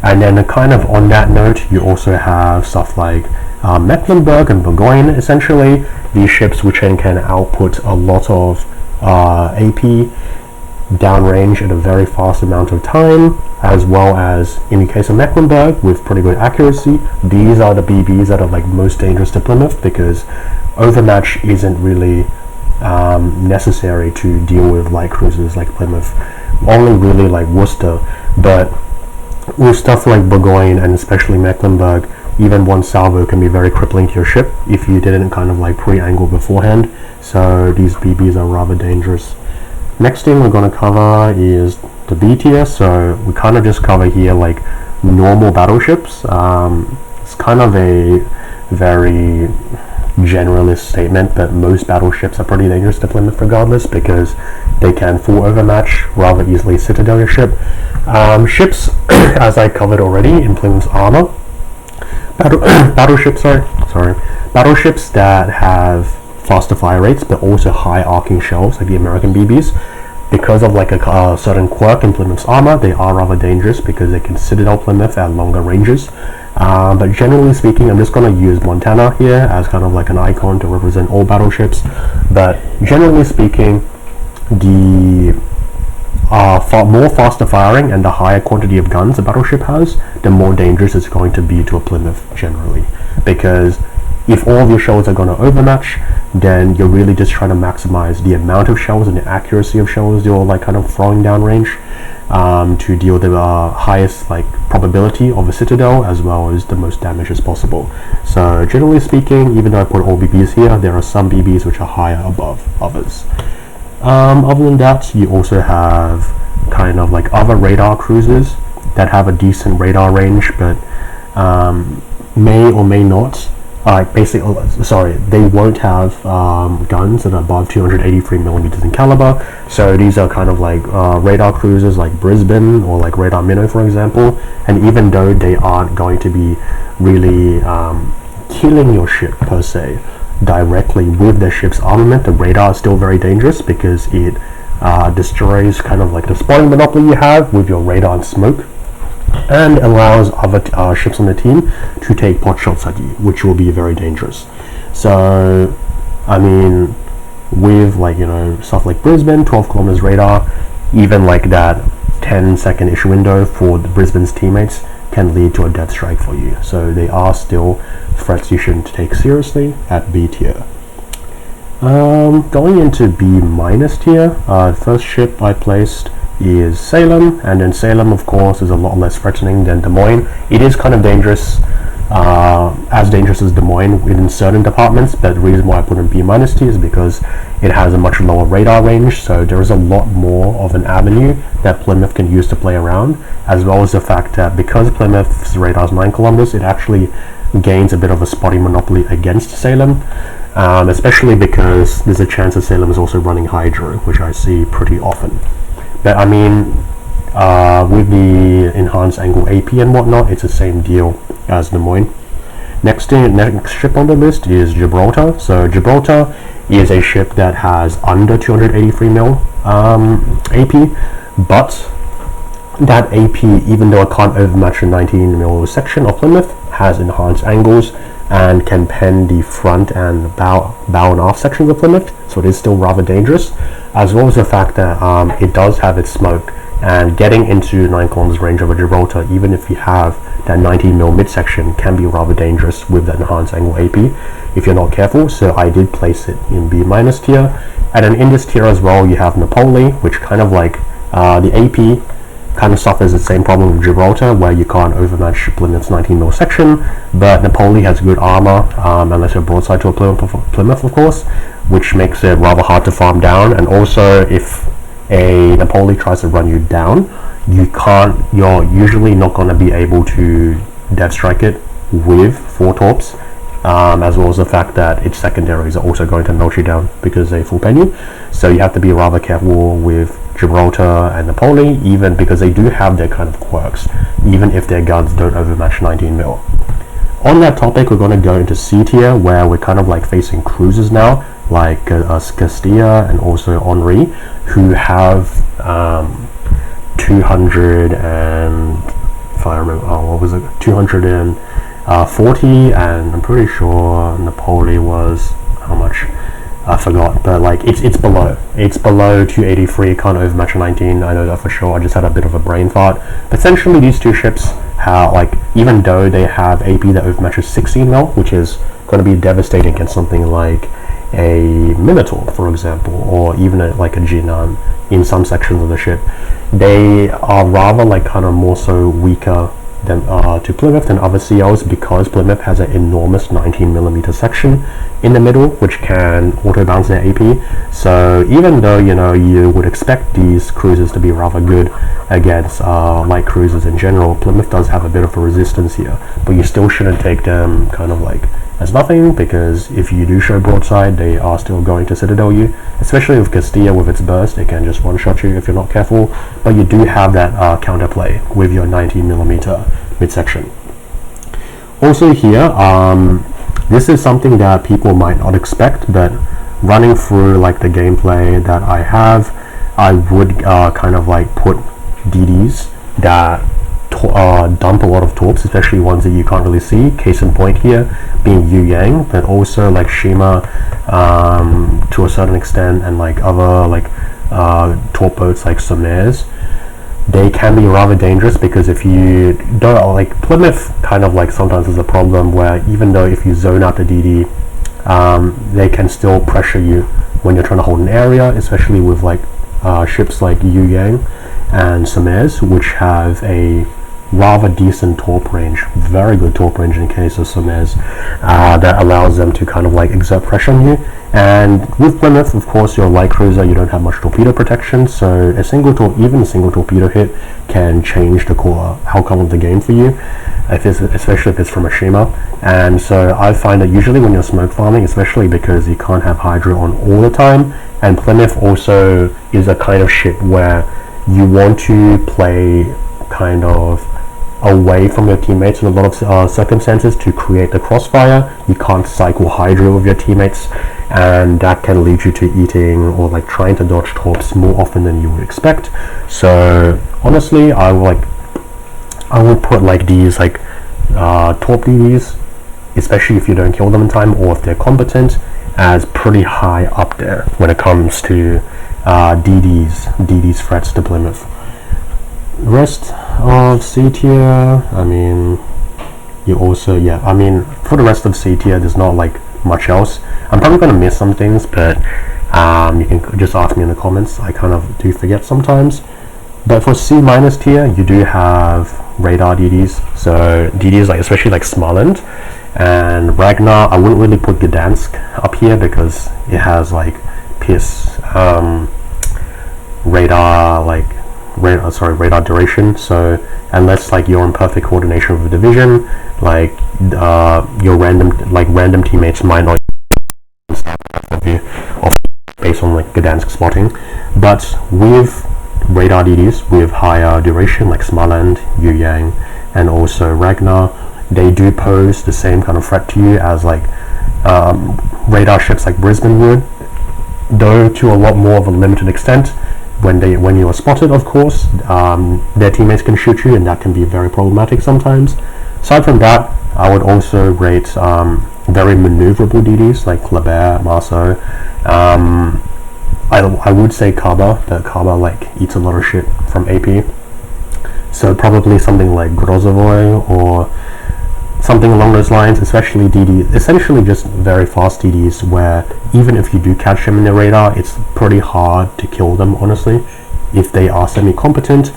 And then kind of on that note, you also have stuff like Mecklenburg and Burgoyne. Essentially, these ships which can output a lot of AP downrange at a very fast amount of time, as well as in the case of Mecklenburg with pretty good accuracy. These are the BBs that are like most dangerous to Plymouth, because overmatch isn't really necessary to deal with light cruisers like Plymouth, only really like Worcester. But with stuff like Burgoyne and especially Mecklenburg, even one salvo can be very crippling to your ship if you didn't kind of like pre-angle beforehand. So these BBs are rather dangerous. Next thing we're going to cover is the B tier. So we kind of just cover here like normal battleships. It's kind of a very generalist statement, but most battleships are pretty dangerous to Plymouth regardless, because they can full overmatch rather easily Citadel your ship. Ships, as I covered already in Plymouth's armor, battleships that have faster fire rates but also high arcing shells like the American BBs, because of like a certain quirk in Plymouth's armor, they are rather dangerous because they can Citadel Plymouth at longer ranges. But generally speaking, I'm just going to use Montana here as kind of like an icon to represent all battleships. But generally speaking, the more faster firing and the higher quantity of guns a battleship has, the more dangerous it's going to be to a Plymouth generally. Because if all of your shells are going to overmatch, then you're really just trying to maximize the amount of shells and the accuracy of shells you're like kind of throwing down range to deal the highest like probability of a Citadel as well as the most damage as possible. So generally speaking, even though I put all BBs here, there are some BBs which are higher above others. Other than that, you also have kind of like other radar cruisers that have a decent radar range, but may or may not they won't have guns that are above 283 millimeters in caliber. So these are kind of like radar cruisers like Brisbane or like Radar Minnow, for example. And even though they aren't going to be really killing your ship per se directly with the ship's armament, the radar is still very dangerous because it destroys kind of like the spotting monopoly you have with your radar and smoke, and allows other ships on the team to take pot shots at you, which will be very dangerous. So, I mean, with like, stuff like Brisbane, 12 kilometers radar, even like that 10-second-ish window for the Brisbane's teammates can lead to a death strike for you. So they are still threats you shouldn't take seriously at B tier. Going into B minus tier, the first ship I placed is Salem, and then Salem of course is a lot less threatening than Des Moines. It is kind of dangerous, as dangerous as Des Moines in certain departments, but the reason why I put in B minus tier is because it has a much lower radar range, so there is a lot more of an avenue that Plymouth can use to play around, as well as the fact that because Plymouth's radar is 9 kilometers, it actually gains a bit of a spotting monopoly against Salem, especially because there's a chance that Salem is also running Hydro, which I see pretty often. But I mean, with the enhanced angle AP and whatnot, it's the same deal as Des Moines. Next ship on the list is Gibraltar. So Gibraltar is a ship that has under 283 mil AP, but that AP, even though it can't overmatch a 19 mil section of Plymouth, has enhanced angles and can pen the front and bow and aft sections of Plymouth, so it is still rather dangerous, as well as the fact that it does have its smoke, and getting into 9 kilometers range of a Gibraltar, even if you have that 19mm midsection, can be rather dangerous with that enhanced angle AP if you're not careful. So I did place it in B minus tier. And then in this tier as well, you have Napoli, which kind of like the AP kind of suffers the same problem with Gibraltar, where you can't overmatch Plymouth's 19mm section, but Napoli has good armor, unless you're broadside to a Plymouth, of course, which makes it rather hard to farm down. And also, if a Napoli tries to run you down, you're usually not going to be able to dev strike it with 4 torps, as well as the fact that its secondaries are also going to melt you down because they full pen you. So you have to be rather careful with Gibraltar and Napoli, even because they do have their kind of quirks, even if their guns don't overmatch 19mm. On that topic, we're going to go into C tier, where we're kind of like facing cruisers now, like Castilla and also Henri, who have 200 and, if I remember, what was it, 240, and I'm pretty sure Napoli was, how much, I forgot, but like it's below 283, can't overmatch a 19, I know that for sure. I just had a bit of a brain fart. But essentially these two ships have, like, even though they have AP that overmatches 16mm, which is going to be devastating against something like a Minotaur, for example, or even like a Jinan in some sections of the ship, they are rather like kind of more so weaker than to Plymouth than other CLs, because Plymouth has an enormous 19mm section in the middle, which can auto bounce their AP. So even though, you know, you would expect these cruisers to be rather good against light cruisers in general, Plymouth does have a bit of a resistance here, but you still shouldn't take them kind of like as nothing, because if you do show broadside, they are still going to Citadel you, especially with Castilla with its burst. It can just one-shot you if you're not careful, but you do have that counterplay with your 19mm midsection. Also here, this is something that people might not expect, but running through like the gameplay that I have, I would kind of like put DDs that dump a lot of torps, especially ones that you can't really see. Case in point here being Yu Yang, but also like Shima to a certain extent, and like other like torp boats like Somares. They can be rather dangerous, because if you don't, like Plymouth kind of like sometimes is a problem where even though if you zone out the DD, they can still pressure you when you're trying to hold an area, especially with like ships like Yu Yang and Somares, which have a rather decent torp range, very good torp range in case of Somares, that allows them to kind of like exert pressure on you. And with Plymouth, of course, you're a light cruiser, you don't have much torpedo protection, so even a single torpedo hit can change the outcome of the game for you, especially if it's from a Shima. And so I find that usually when you're smoke farming, especially because you can't have Hydra on all the time, and Plymouth also is a kind of ship where you want to play kind of away from your teammates in a lot of circumstances to create the crossfire. You can't cycle Hydra with your teammates, and that can lead you to eating or like trying to dodge torps more often than you would expect. So honestly, I would put like these like torp DDs, especially if you don't kill them in time or if they're competent, as pretty high up there when it comes to DD's threats to Plymouth. Rest of C tier, I mean, you also, yeah, I mean, for the rest of C tier, there's not like much else. I'm probably going to miss some things, but you can just ask me in the comments. I kind of do forget sometimes. But for C minus tier, you do have radar DDs. So DDs, like especially like Smaland and Ragnar. I wouldn't really put Gdansk up here because it has like piss radar duration. So unless like you're in perfect coordination with the division, like your random teammates might not based on like Gdansk spotting. But with radar DDs with higher duration like Smaland, Yu Yang, and also Ragnar, they do pose the same kind of threat to you as like radar ships like Brisbane would, though to a lot more of a limited extent. When you are spotted, of course, their teammates can shoot you, and that can be very problematic sometimes. Aside from that, I would also rate very maneuverable DDs like Kleber, Marceau. I would say Kaba, but Kaba like eats a lot of shit from AP. So probably something like Grozovoy or something along those lines, especially DD, essentially just very fast DDs where even if you do catch them in the radar, it's pretty hard to kill them, honestly, if they are semi-competent.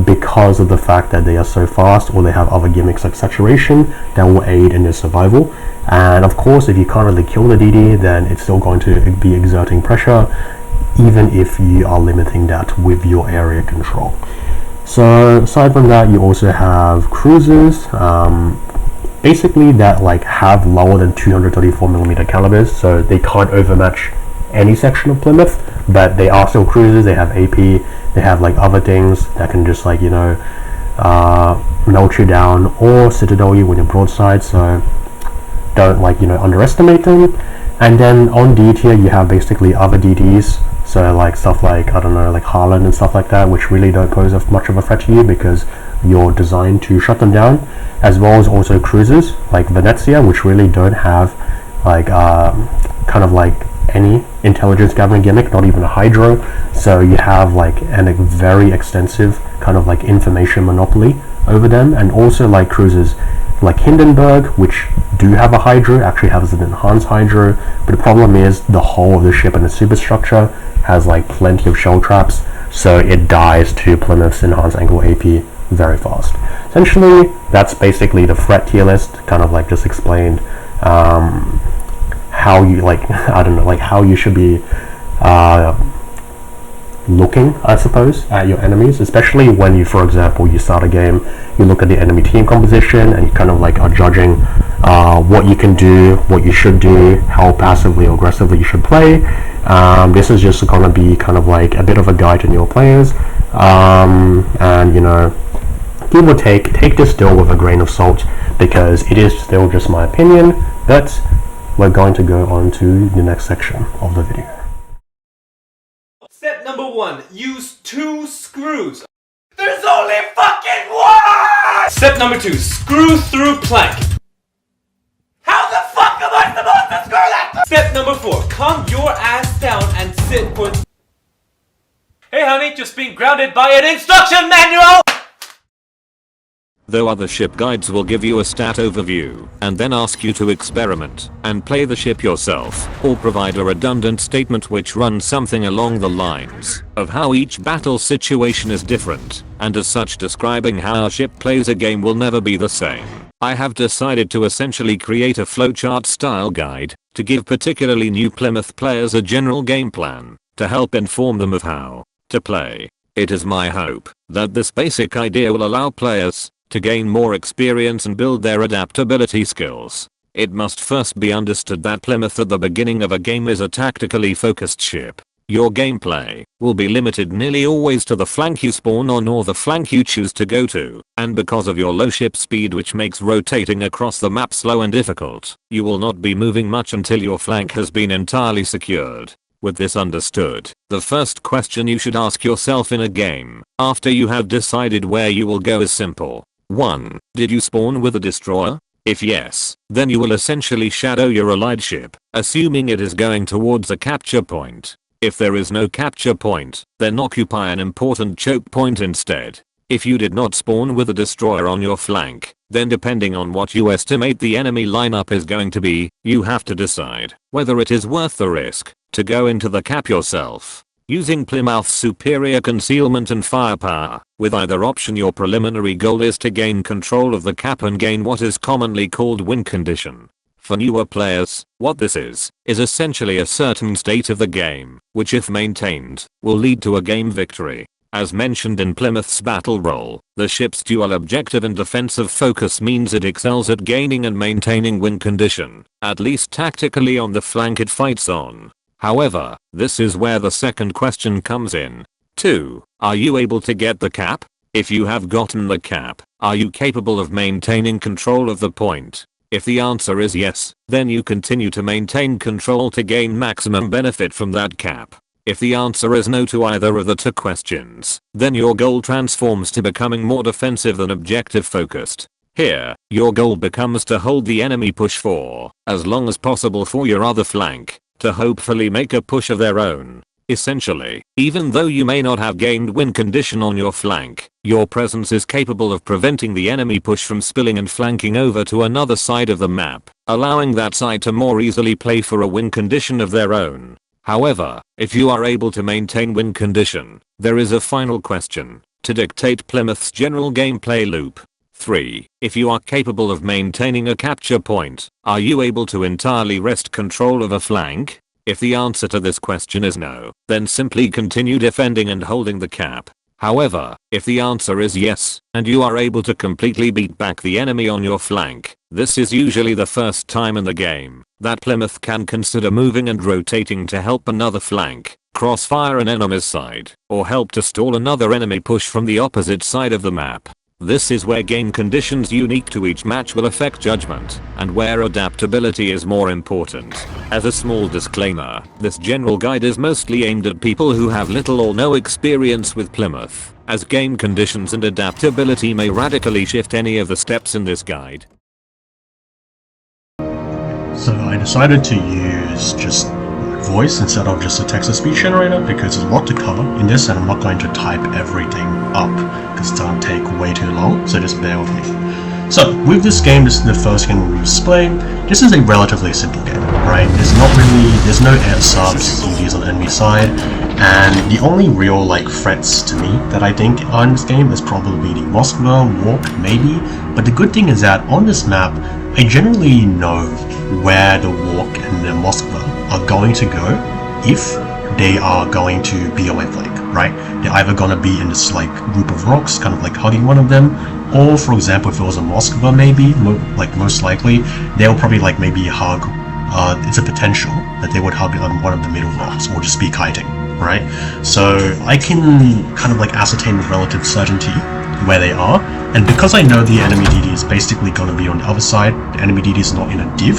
because of the fact that they are so fast, or they have other gimmicks like saturation that will aid in their survival. And of course, if you can't really kill the DD, then it's still going to be exerting pressure, even if you are limiting that with your area control. So aside from that, you also have cruisers, basically that like have lower than 234mm calibers, so they can't overmatch any section of Plymouth, but they are still cruisers. They have AP, they have like other things that can just like, you know, melt you down or citadel you when you're broadside, so don't like, you know, underestimate them. And then on D tier you have basically other DDs, so like stuff like, I don't know, like Harlan and stuff like that, which really don't pose much of a threat to you because you're designed to shut them down, as well as also cruisers like Venezia, which really don't have like kind of like any intelligence gathering gimmick, not even a hydro, so you have like a very extensive kind of like information monopoly over them. And also like cruisers like Hindenburg, which do have a hydro, actually has an enhanced hydro, but the problem is the whole of the ship and the superstructure has like plenty of shell traps, so it dies to Plymouth's enhanced angle AP very fast. Essentially, that's basically the threat tier list, kind of like just explained how you like, I don't know, like how you should be looking, I suppose, at your enemies, especially when you, for example, you start a game, you look at the enemy team composition and you kind of like are judging what you can do, what you should do, how passively or aggressively you should play. This is just going to be kind of like a bit of a guide to your players, and you know, give or take this still with a grain of salt, because it is still just my opinion. But we're going to go on to the next section of the video. Step number 1, use 2 screws. There's only fucking one! Step number 2, screw through plank. How the fuck am I supposed to screw that? Step number 4, calm your ass down and sit for... Hey honey, just being grounded by an instruction manual! Though other ship guides will give you a stat overview, and then ask you to experiment and play the ship yourself, or provide a redundant statement which runs something along the lines of how each battle situation is different, and as such describing how a ship plays a game will never be the same. I have decided to essentially create a flowchart style guide to give particularly new Plymouth players a general game plan to help inform them of how to play. It is my hope that this basic idea will allow players to gain more experience and build their adaptability skills. It must first be understood that Plymouth at the beginning of a game is a tactically focused ship. Your gameplay will be limited nearly always to the flank you spawn on or the flank you choose to go to, and because of your low ship speed, which makes rotating across the map slow and difficult, you will not be moving much until your flank has been entirely secured. With this understood, the first question you should ask yourself in a game, after you have decided where you will go, is simple. 1. Did you spawn with a destroyer? If yes, then you will essentially shadow your allied ship, assuming it is going towards a capture point. If there is no capture point, then occupy an important choke point instead. If you did not spawn with a destroyer on your flank, then depending on what you estimate the enemy lineup is going to be, you have to decide whether it is worth the risk to go into the cap yourself. Using Plymouth's superior concealment and firepower, with either option your preliminary goal is to gain control of the cap and gain what is commonly called win condition. For newer players, what this is essentially a certain state of the game, which if maintained, will lead to a game victory. As mentioned in Plymouth's battle role, the ship's dual objective and defensive focus means it excels at gaining and maintaining win condition, at least tactically on the flank it fights on. However, this is where the second question comes in. 2. Are you able to get the cap? If you have gotten the cap, are you capable of maintaining control of the point? If the answer is yes, then you continue to maintain control to gain maximum benefit from that cap. If the answer is no to either of the two questions, then your goal transforms to becoming more defensive than objective focused. Here, your goal becomes to hold the enemy push for as long as possible for your other flank, to hopefully make a push of their own. Essentially, even though you may not have gained win condition on your flank, your presence is capable of preventing the enemy push from spilling and flanking over to another side of the map, allowing that side to more easily play for a win condition of their own. However, if you are able to maintain win condition, there is a final question. to dictate Plymouth's general gameplay loop. 3. If you are capable of maintaining a capture point, are you able to entirely wrest control of a flank? If the answer to this question is no, then simply continue defending and holding the cap. However, if the answer is yes, and you are able to completely beat back the enemy on your flank, this is usually the first time in the game that Plymouth can consider moving and rotating to help another flank, crossfire an enemy's side, or help to stall another enemy push from the opposite side of the map. This is where game conditions unique to each match will affect judgment, and where adaptability is more important. As a small disclaimer, this general guide is mostly aimed at people who have little or no experience with Plymouth, as game conditions and adaptability may radically shift any of the steps in this guide. So I decided to use just voice instead of just a text-to-speech generator because there's a lot to cover in this and I'm not going to type everything up because it's going to take way too long, so just bear with me. So with this game, this is the first game we'll display. This is a relatively simple game, right? There's no air subs, EVs on the enemy side, and the only real threats to me that I think are in this game is probably the Moskva, Walk, maybe, but the good thing is that on this map, I generally know where the Walk and the Moskva are going to go if they are going to be on my flank, right? They're either going to be in this group of rocks, kind of hugging one of them, or for example, if it was a Moskva maybe, most likely, they'll probably maybe hug, it's a potential that they would hug on one of the middle rocks or just be kiting, right? So I can kind of ascertain with relative certainty where they are, and because I know the enemy DD is basically going to be on the other side, the enemy DD is not in a div,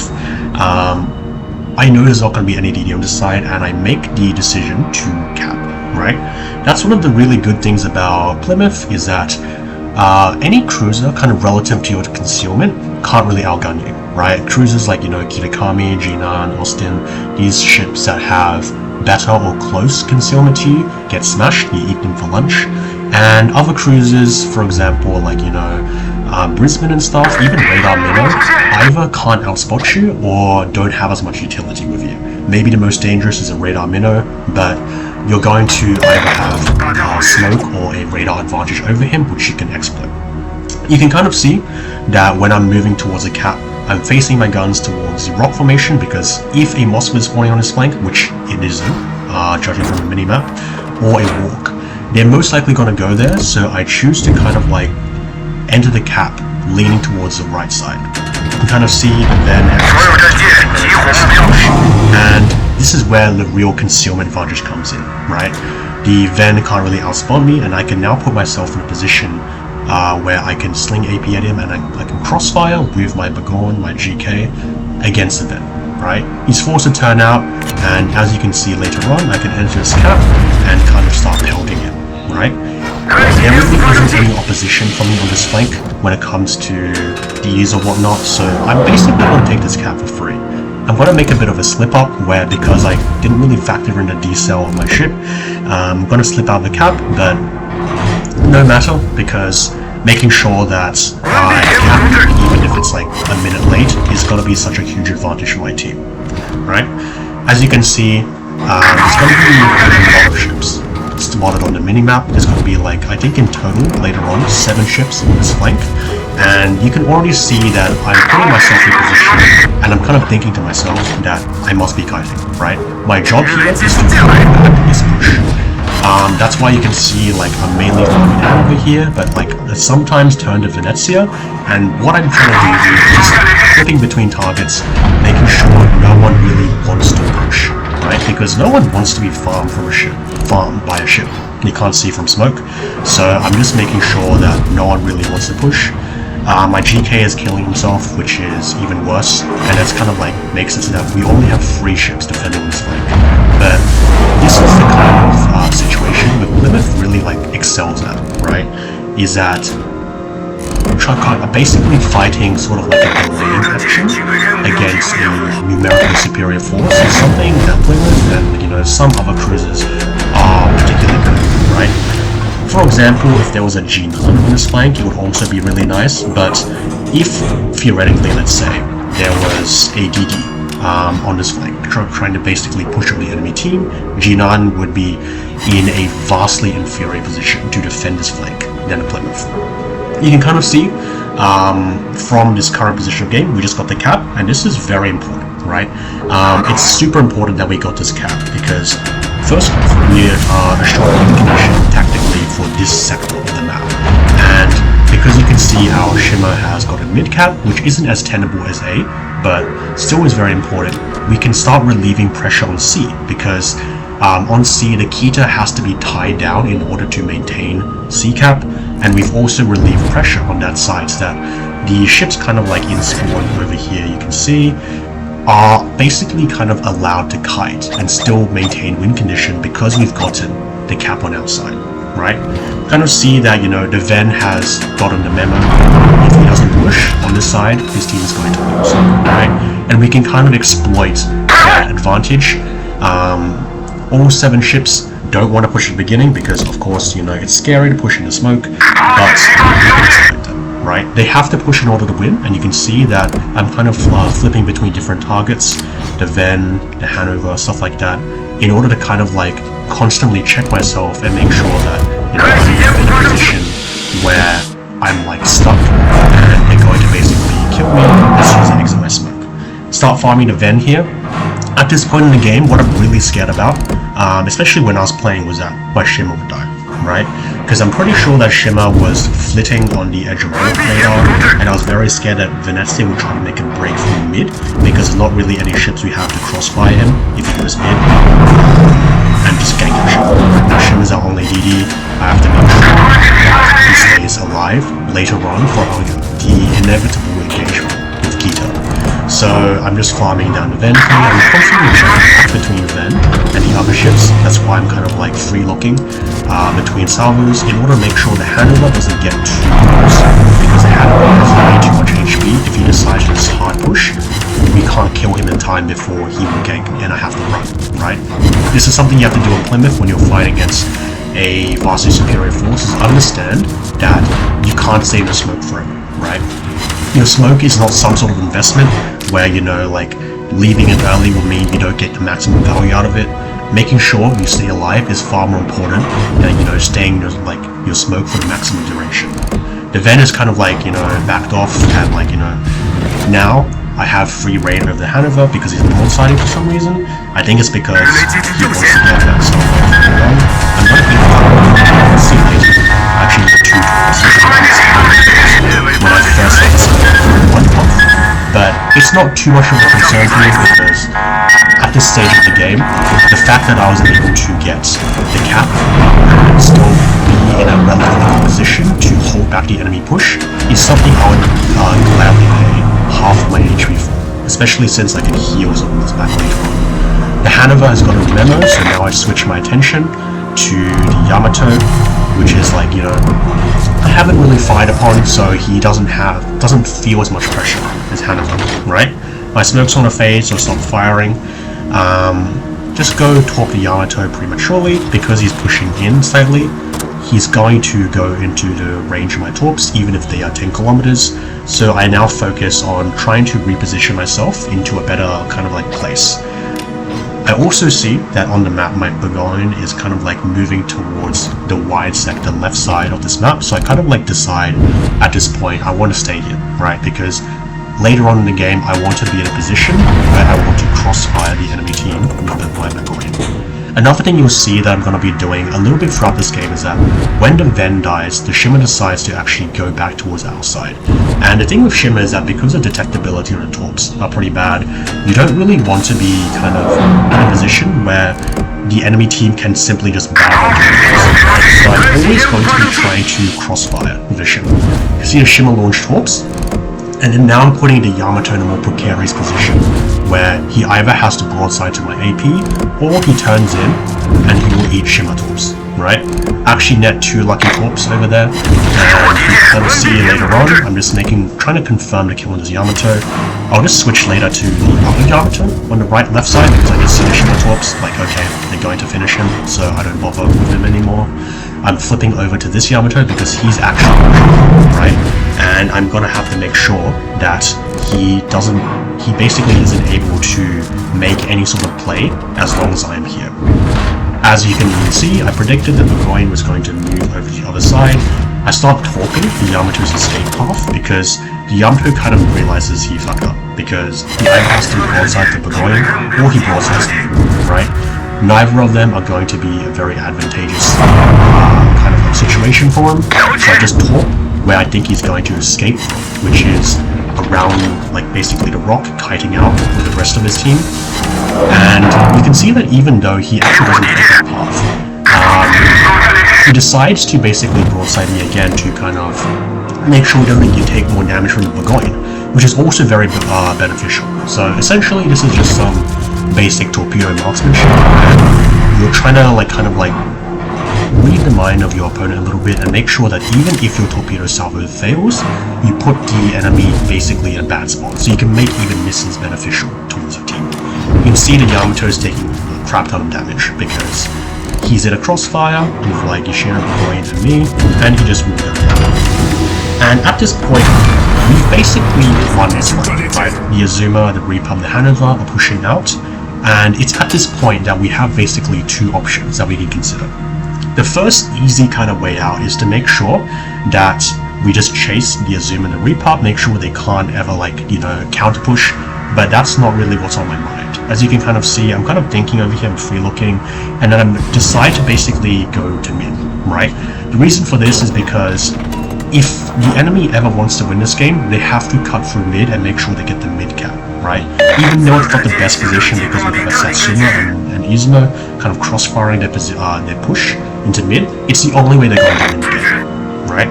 I know there's not going to be any DD on this side, and I make the decision to cap, right? That's one of the really good things about Plymouth, is that any cruiser, kind of relative to your concealment, can't really outgun you, right? Cruisers like, Kitakami, Jinan, Austin, these ships that have better or close concealment to you get smashed, you eat them for lunch. And other cruisers, for example, Brisbane and stuff, even Radar Minnow, either can't outspot you or don't have as much utility with you. Maybe the most dangerous is a Radar Minnow, but you're going to either have smoke or a radar advantage over him, which you can exploit. You can kind of see that when I'm moving towards a cap, I'm facing my guns towards the rock formation, because if a Moskva is spawning on his flank, which it isn't, judging from the minimap, or a Walk, they're most likely going to go there, so I choose to kind of enter the cap leaning towards the right side. You can kind of see the Ven and this is where the real concealment advantage comes in, right? The Ven can't really outspawn me, and I can now put myself in a position where I can sling AP at him and I can crossfire with my Bagorn, my GK, against the Ven, right? He's forced to turn out, and as you can see later on, I can enter this cap and kind of start pelting him, right? There really isn't any opposition from me on this flank when it comes to Ds or whatnot, so I'm basically going to take this cap for free. I'm going to make a bit of a slip up where, because I didn't really factor in the D-cell on my ship, I'm going to slip out the cap, but no matter, because making sure that I cap, even if it's a minute late, is going to be such a huge advantage for my team, right? As you can see, there's going to be a lot of ships spotted on the minimap. There's going to be I think in total later on 7 ships on this flank, and you can already see that I'm putting myself in position, and I'm kind of thinking to myself that I must be kiting, right? My job here is to fight back this push. That's why you can see I'm mainly farming out over here, but I sometimes turn to Venezia, and what I'm trying to do here is just flipping between targets, making sure no one really wants to push, right? Because no one wants to be farmed by a ship. You can't see from smoke, so I'm just making sure that no one really wants to push. My GK is killing himself, which is even worse, and it's kind of makes it so that we only have 3 ships defending this flank. But this is the kind of situation that Plymouth really excels at, right? Is that basically fighting sort of a delaying action against a numerically superior force is something that Plymouth and some other cruisers are particularly good at, right? For example, if there was a G9 on this flank, it would also be really nice, but if theoretically, let's say, there was a DD on this flank, trying to basically push up the enemy team. G9 would be in a vastly inferior position to defend this flank than a Plymouth. You can kind of see from this current position of game, we just got the cap, and this is very important, right? It's super important that we got this cap because first off, we are a short condition tactically for this sector of the map, and because you can see our Shimmer has got a mid cap, which isn't as tenable as A, but still is very important, we can start relieving pressure on C because on C, the Kita has to be tied down in order to maintain C cap, and we've also relieved pressure on that side so that the ships kind of like in spawn over here, you can see, are basically kind of allowed to kite and still maintain wind condition because we've gotten the cap on our side, right? Kind of see that, you know, the Ven has gotten the memo. If he doesn't push on this side, his team is going to lose, right? And we can kind of exploit that advantage. All 7 ships don't want to push at the beginning because, of course, you know, it's scary to push in the smoke, but we can exploit them, right? They have to push in order to win, and you can see that I'm kind of flipping between different targets, the Ven, the Hanover, stuff like that, in order to kind of like constantly check myself and make sure that, you know, I'm in a position where I'm like stuck and they're going to basically kill me as soon as I exit my smoke. Start farming the Ven here. At this point in the game, what I'm really scared about, especially when I was playing, was that my Shimmer would die, right? Because I'm pretty sure that Shimmer was flitting on the edge of the radar, and I was very scared that Venezia would try to make a break through mid, because there's not really any ships we have to crossfire him if he was mid, and just gank him. Now Shimmer's our only DD. I have to make sure that he stays alive later on for the inevitable engagement with Kita. So I'm just farming down the Ven here. I'm constantly checking between Ven and the other ships. That's why I'm kind of like free looking between salvos in order to make sure the Hanover doesn't get too close, because the Hanover has way too much HP. If he decides to just hard push, we can't kill him in time before he will gank me and I have to run, right? This is something you have to do in Plymouth when you're fighting against a vastly superior force, is understand that you can't stay in the smoke forever, right? You know, smoke is not some sort of investment where, you know, like leaving it early will mean you don't get the maximum value out of it. Making sure you stay alive is far more important than, you know, staying like your smoke for the maximum duration. The Ven is kind of like, you know, backed off and like, you know, now I have free reign over the Hanover because he's broadsiding for some reason. I think it's because he wants to get that stuff off. I'm not thinking about it. See later. Actually, the 2 when I first had this one off. But it's not too much of a concern for me because at this stage of the game, the fact that I was able to get the cap and still be in a relatively good position to hold back the enemy push is something I would gladly pay half of my HP for, especially since I can heal some of this back later on. The Hanover has got a memo, so now I switch my attention to the Yamato, which is like, you know, I haven't really fired upon, so he doesn't feel as much pressure as Hanover, right? My smoke's on a phase, so stop firing. Just go talk to Yamato prematurely because he's pushing in slightly. He's going to go into the range of my torps, even if they are 10 kilometers. So I now focus on trying to reposition myself into a better kind of like place. I also see that on the map my Burgoyne is kind of like moving towards the wide sector left side of this map, so I kind of like decide at this point I want to stay here, right? Because later on in the game I want to be in a position where I want to crossfire the enemy team with my Burgoyne. Another thing you'll see that I'm going to be doing a little bit throughout this game is that when the Ven dies, the Shimmer decides to actually go back towards our side. And the thing with Shimmer is that because the detectability on the torps are pretty bad, you don't really want to be kind of in a position where the enemy team can simply just barrel into you. So I'm always going to be trying to crossfire with the Shimmer. You see the Shimmer launch torps? And then now I'm putting the Yamato in a more precarious position, where he either has to broadside to my AP, or he turns in and he will eat Shimmer torps, right? Actually net 2 lucky torps over there, and you can kind of see later on, I'm just trying to confirm the kill on this Yamato. I'll just switch later to the other Yamato on the right left side, because I can see the Shimmer torps, like okay, they're going to finish him, so I don't bother with him anymore. I'm flipping over to this Yamato because he's actually right, and I'm gonna have to make sure that he basically isn't able to make any sort of play as long as I'm here. As you can see, I predicted that Burgoyne was going to move over to the other side. I start talking the Yamato's escape path because the Yamato kind of realizes he fucked up because he either has to broadside to Burgoyne or he broadsides me, right? Neither of them are going to be a very advantageous kind of situation for him. So I just talk where I think he's going to escape from, which is around like basically the rock, kiting out with the rest of his team. And you can see that even though he actually doesn't take that path, he decides to basically broadside me again to kind of make sure he doesn't take more damage from the Burgoyne, which is also very beneficial. So essentially this is just some basic torpedo marksmanship, and you're trying to read the mind of your opponent a little bit and make sure that even if your torpedo salvo fails, you put the enemy basically in a bad spot, so you can make even misses beneficial towards your team. You can see the Yamato is taking a crap ton of damage because he's in a crossfire with like Ishiro, Burgoyne, and me, and he just moved down. And at this point, we've basically won this one, right? The Azuma, the Reaper, and the Hanover are pushing out, and it's at this point that we have basically two options that we can consider. The first easy kind of way out is to make sure that we just chase the Azuma and the Reaper, make sure they can't ever counter push, but that's not really what's on my mind. As you can kind of see, I'm kind of thinking over here, I'm free looking, and then I decide to basically go to mid, right? The reason for this is because if the enemy ever wants to win this game, they have to cut through mid and make sure they get the mid cap, right? Even though it's not the best position because we have a Satsuma and Izumo kind of cross-firing their push into mid, it's the only way they're going to win the game, right?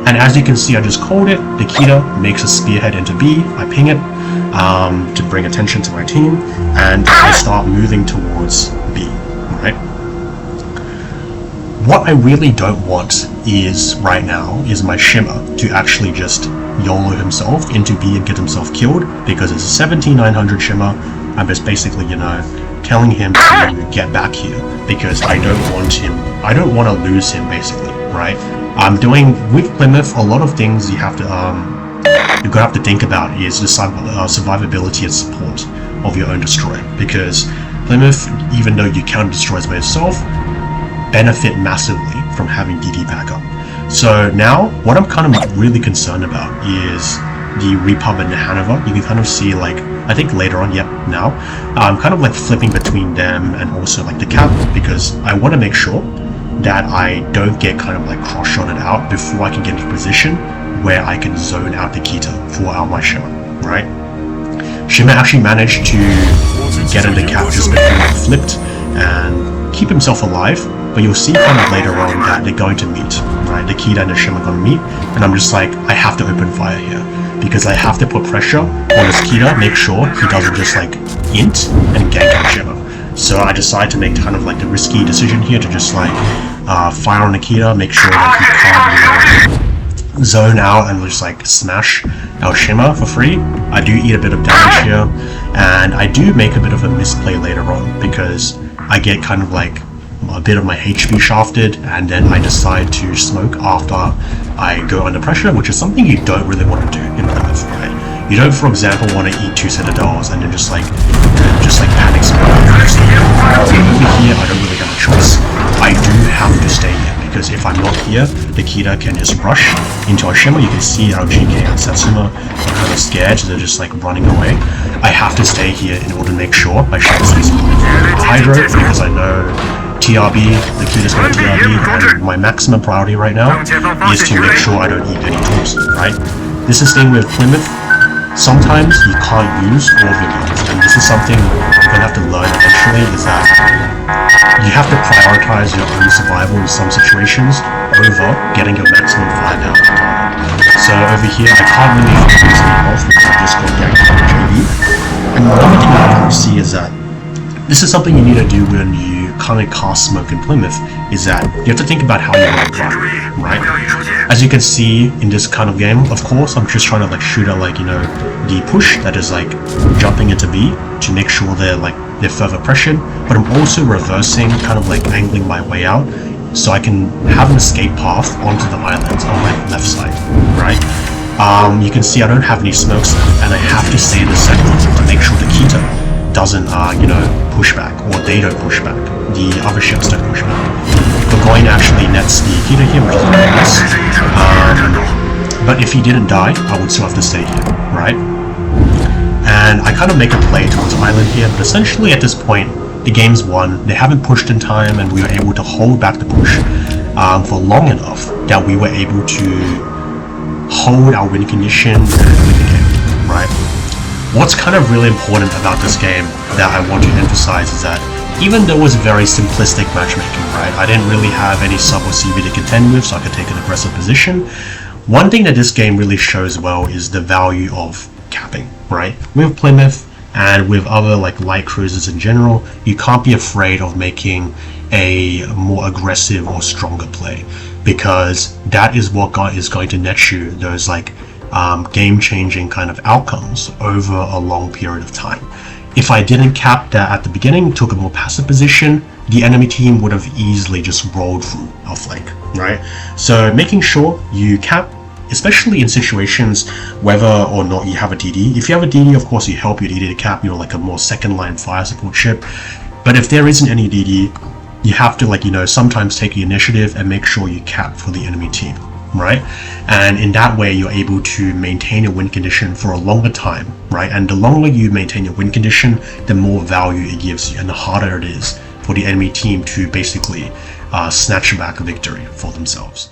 And as you can see, I just called it. Nikita makes a spearhead into B, I ping it to bring attention to my team, and I start moving towards B, right? What I really don't want is, right now, is my Shimmer to actually just YOLO himself into B and get himself killed, because it's a 17900 Shimmer. I'm just basically, telling him to get back here, because I don't want to lose him, basically, right? I'm doing, with Plymouth, a lot of things you're gonna have to think about is the survivability and support of your own destroyer, because Plymouth, even though you counter destroys by yourself, benefit massively from having DD backup. So now, what I'm kind of really concerned about is the Repub and the Hanover. You can kind of see, I think later on, now, I'm kind of flipping between them and also the cap, because I want to make sure that I don't get kind of cross-shotted out before I can get into a position where I can zone out the Kita for out my Shimmer, right? Shimmer actually managed to get into cap just before he flipped and keep himself alive, but you'll see kind of later on that they're going to meet, right? The Kita and the Shimmer are going to meet, and I'm just I have to open fire here, because I have to put pressure on this Kita, make sure he doesn't just int and gank out Shimmer. So I decide to make kind of the risky decision here to just fire on the Kita, make sure that he can't zone out and just smash our Shimmer for free. I do eat a bit of damage here, and I do make a bit of a misplay later on because I get kind of a bit of my HP shafted, and then I decide to smoke after I go under pressure, which is something you don't really want to do in Plymouth, right? You don't, for example, want to eat 2 Citadels and then just panic smoke. Over here, I don't really have a choice. I do have to stay here, because if I'm not here, the Kita can just rush into our Shimmer. You can see our GK and Satsuma are kind of scared, so they're just running away. I have to stay here in order to make sure my Shimmer stays alive. Hydro, because I know TRB, the Kita's going to TRB, and my maximum priority right now is to make sure I don't eat any torps, right? This is the thing with Plymouth. Sometimes you can't use all of your guns, and this is something you're going to have to learn eventually, is that you have to prioritize your own survival in some situations over getting your maximum firepower. So over here, I can't really use any health because I just got ganked by JB. And another thing that you see is that this is something you need to do when you kind of cast smoke in Plymouth, is that you have to think about how you want to run, right? As you can see in this kind of game, of course, I'm just trying to shoot at the push that is jumping into B to make sure they're further pressured, but I'm also reversing, kind of angling my way out so I can have an escape path onto the island on my left side, right? You can see I don't have any smokes left, and I have to stay in the center to make sure the Keto doesn't, push back, or they don't push back. The other ships don't push back. Burgoyne actually nets the Keto here, which is very nice. But if he didn't die, I would still have to stay here, right? And I kind of make a play towards island here, but essentially at this point, the game's won. They haven't pushed in time, and we were able to hold back the push for long enough that we were able to hold our win condition and win the game, right? What's kind of really important about this game that I want to emphasize is that even though it was very simplistic matchmaking, right? I didn't really have any sub or CV to contend with, so I could take an aggressive position. One thing that this game really shows well is the value of capping, right? With Plymouth and with other like light cruisers in general, you can't be afraid of making a more aggressive or stronger play, because that is what is going to net you those like game-changing kind of outcomes over a long period of time. If I didn't cap that at the beginning, took a more passive position, the enemy team would have easily just rolled through our flank, right? So making sure you cap, especially in situations whether or not you have a DD. If you have a DD, of course, you help your DD to cap, you're like a more second-line fire support ship. But if there isn't any DD, you have to sometimes take the initiative and make sure you cap for the enemy team, right? And in that way, you're able to maintain a win condition for a longer time, right? And the longer you maintain your win condition, the more value it gives you, and the harder it is for the enemy team to basically snatch back a victory for themselves.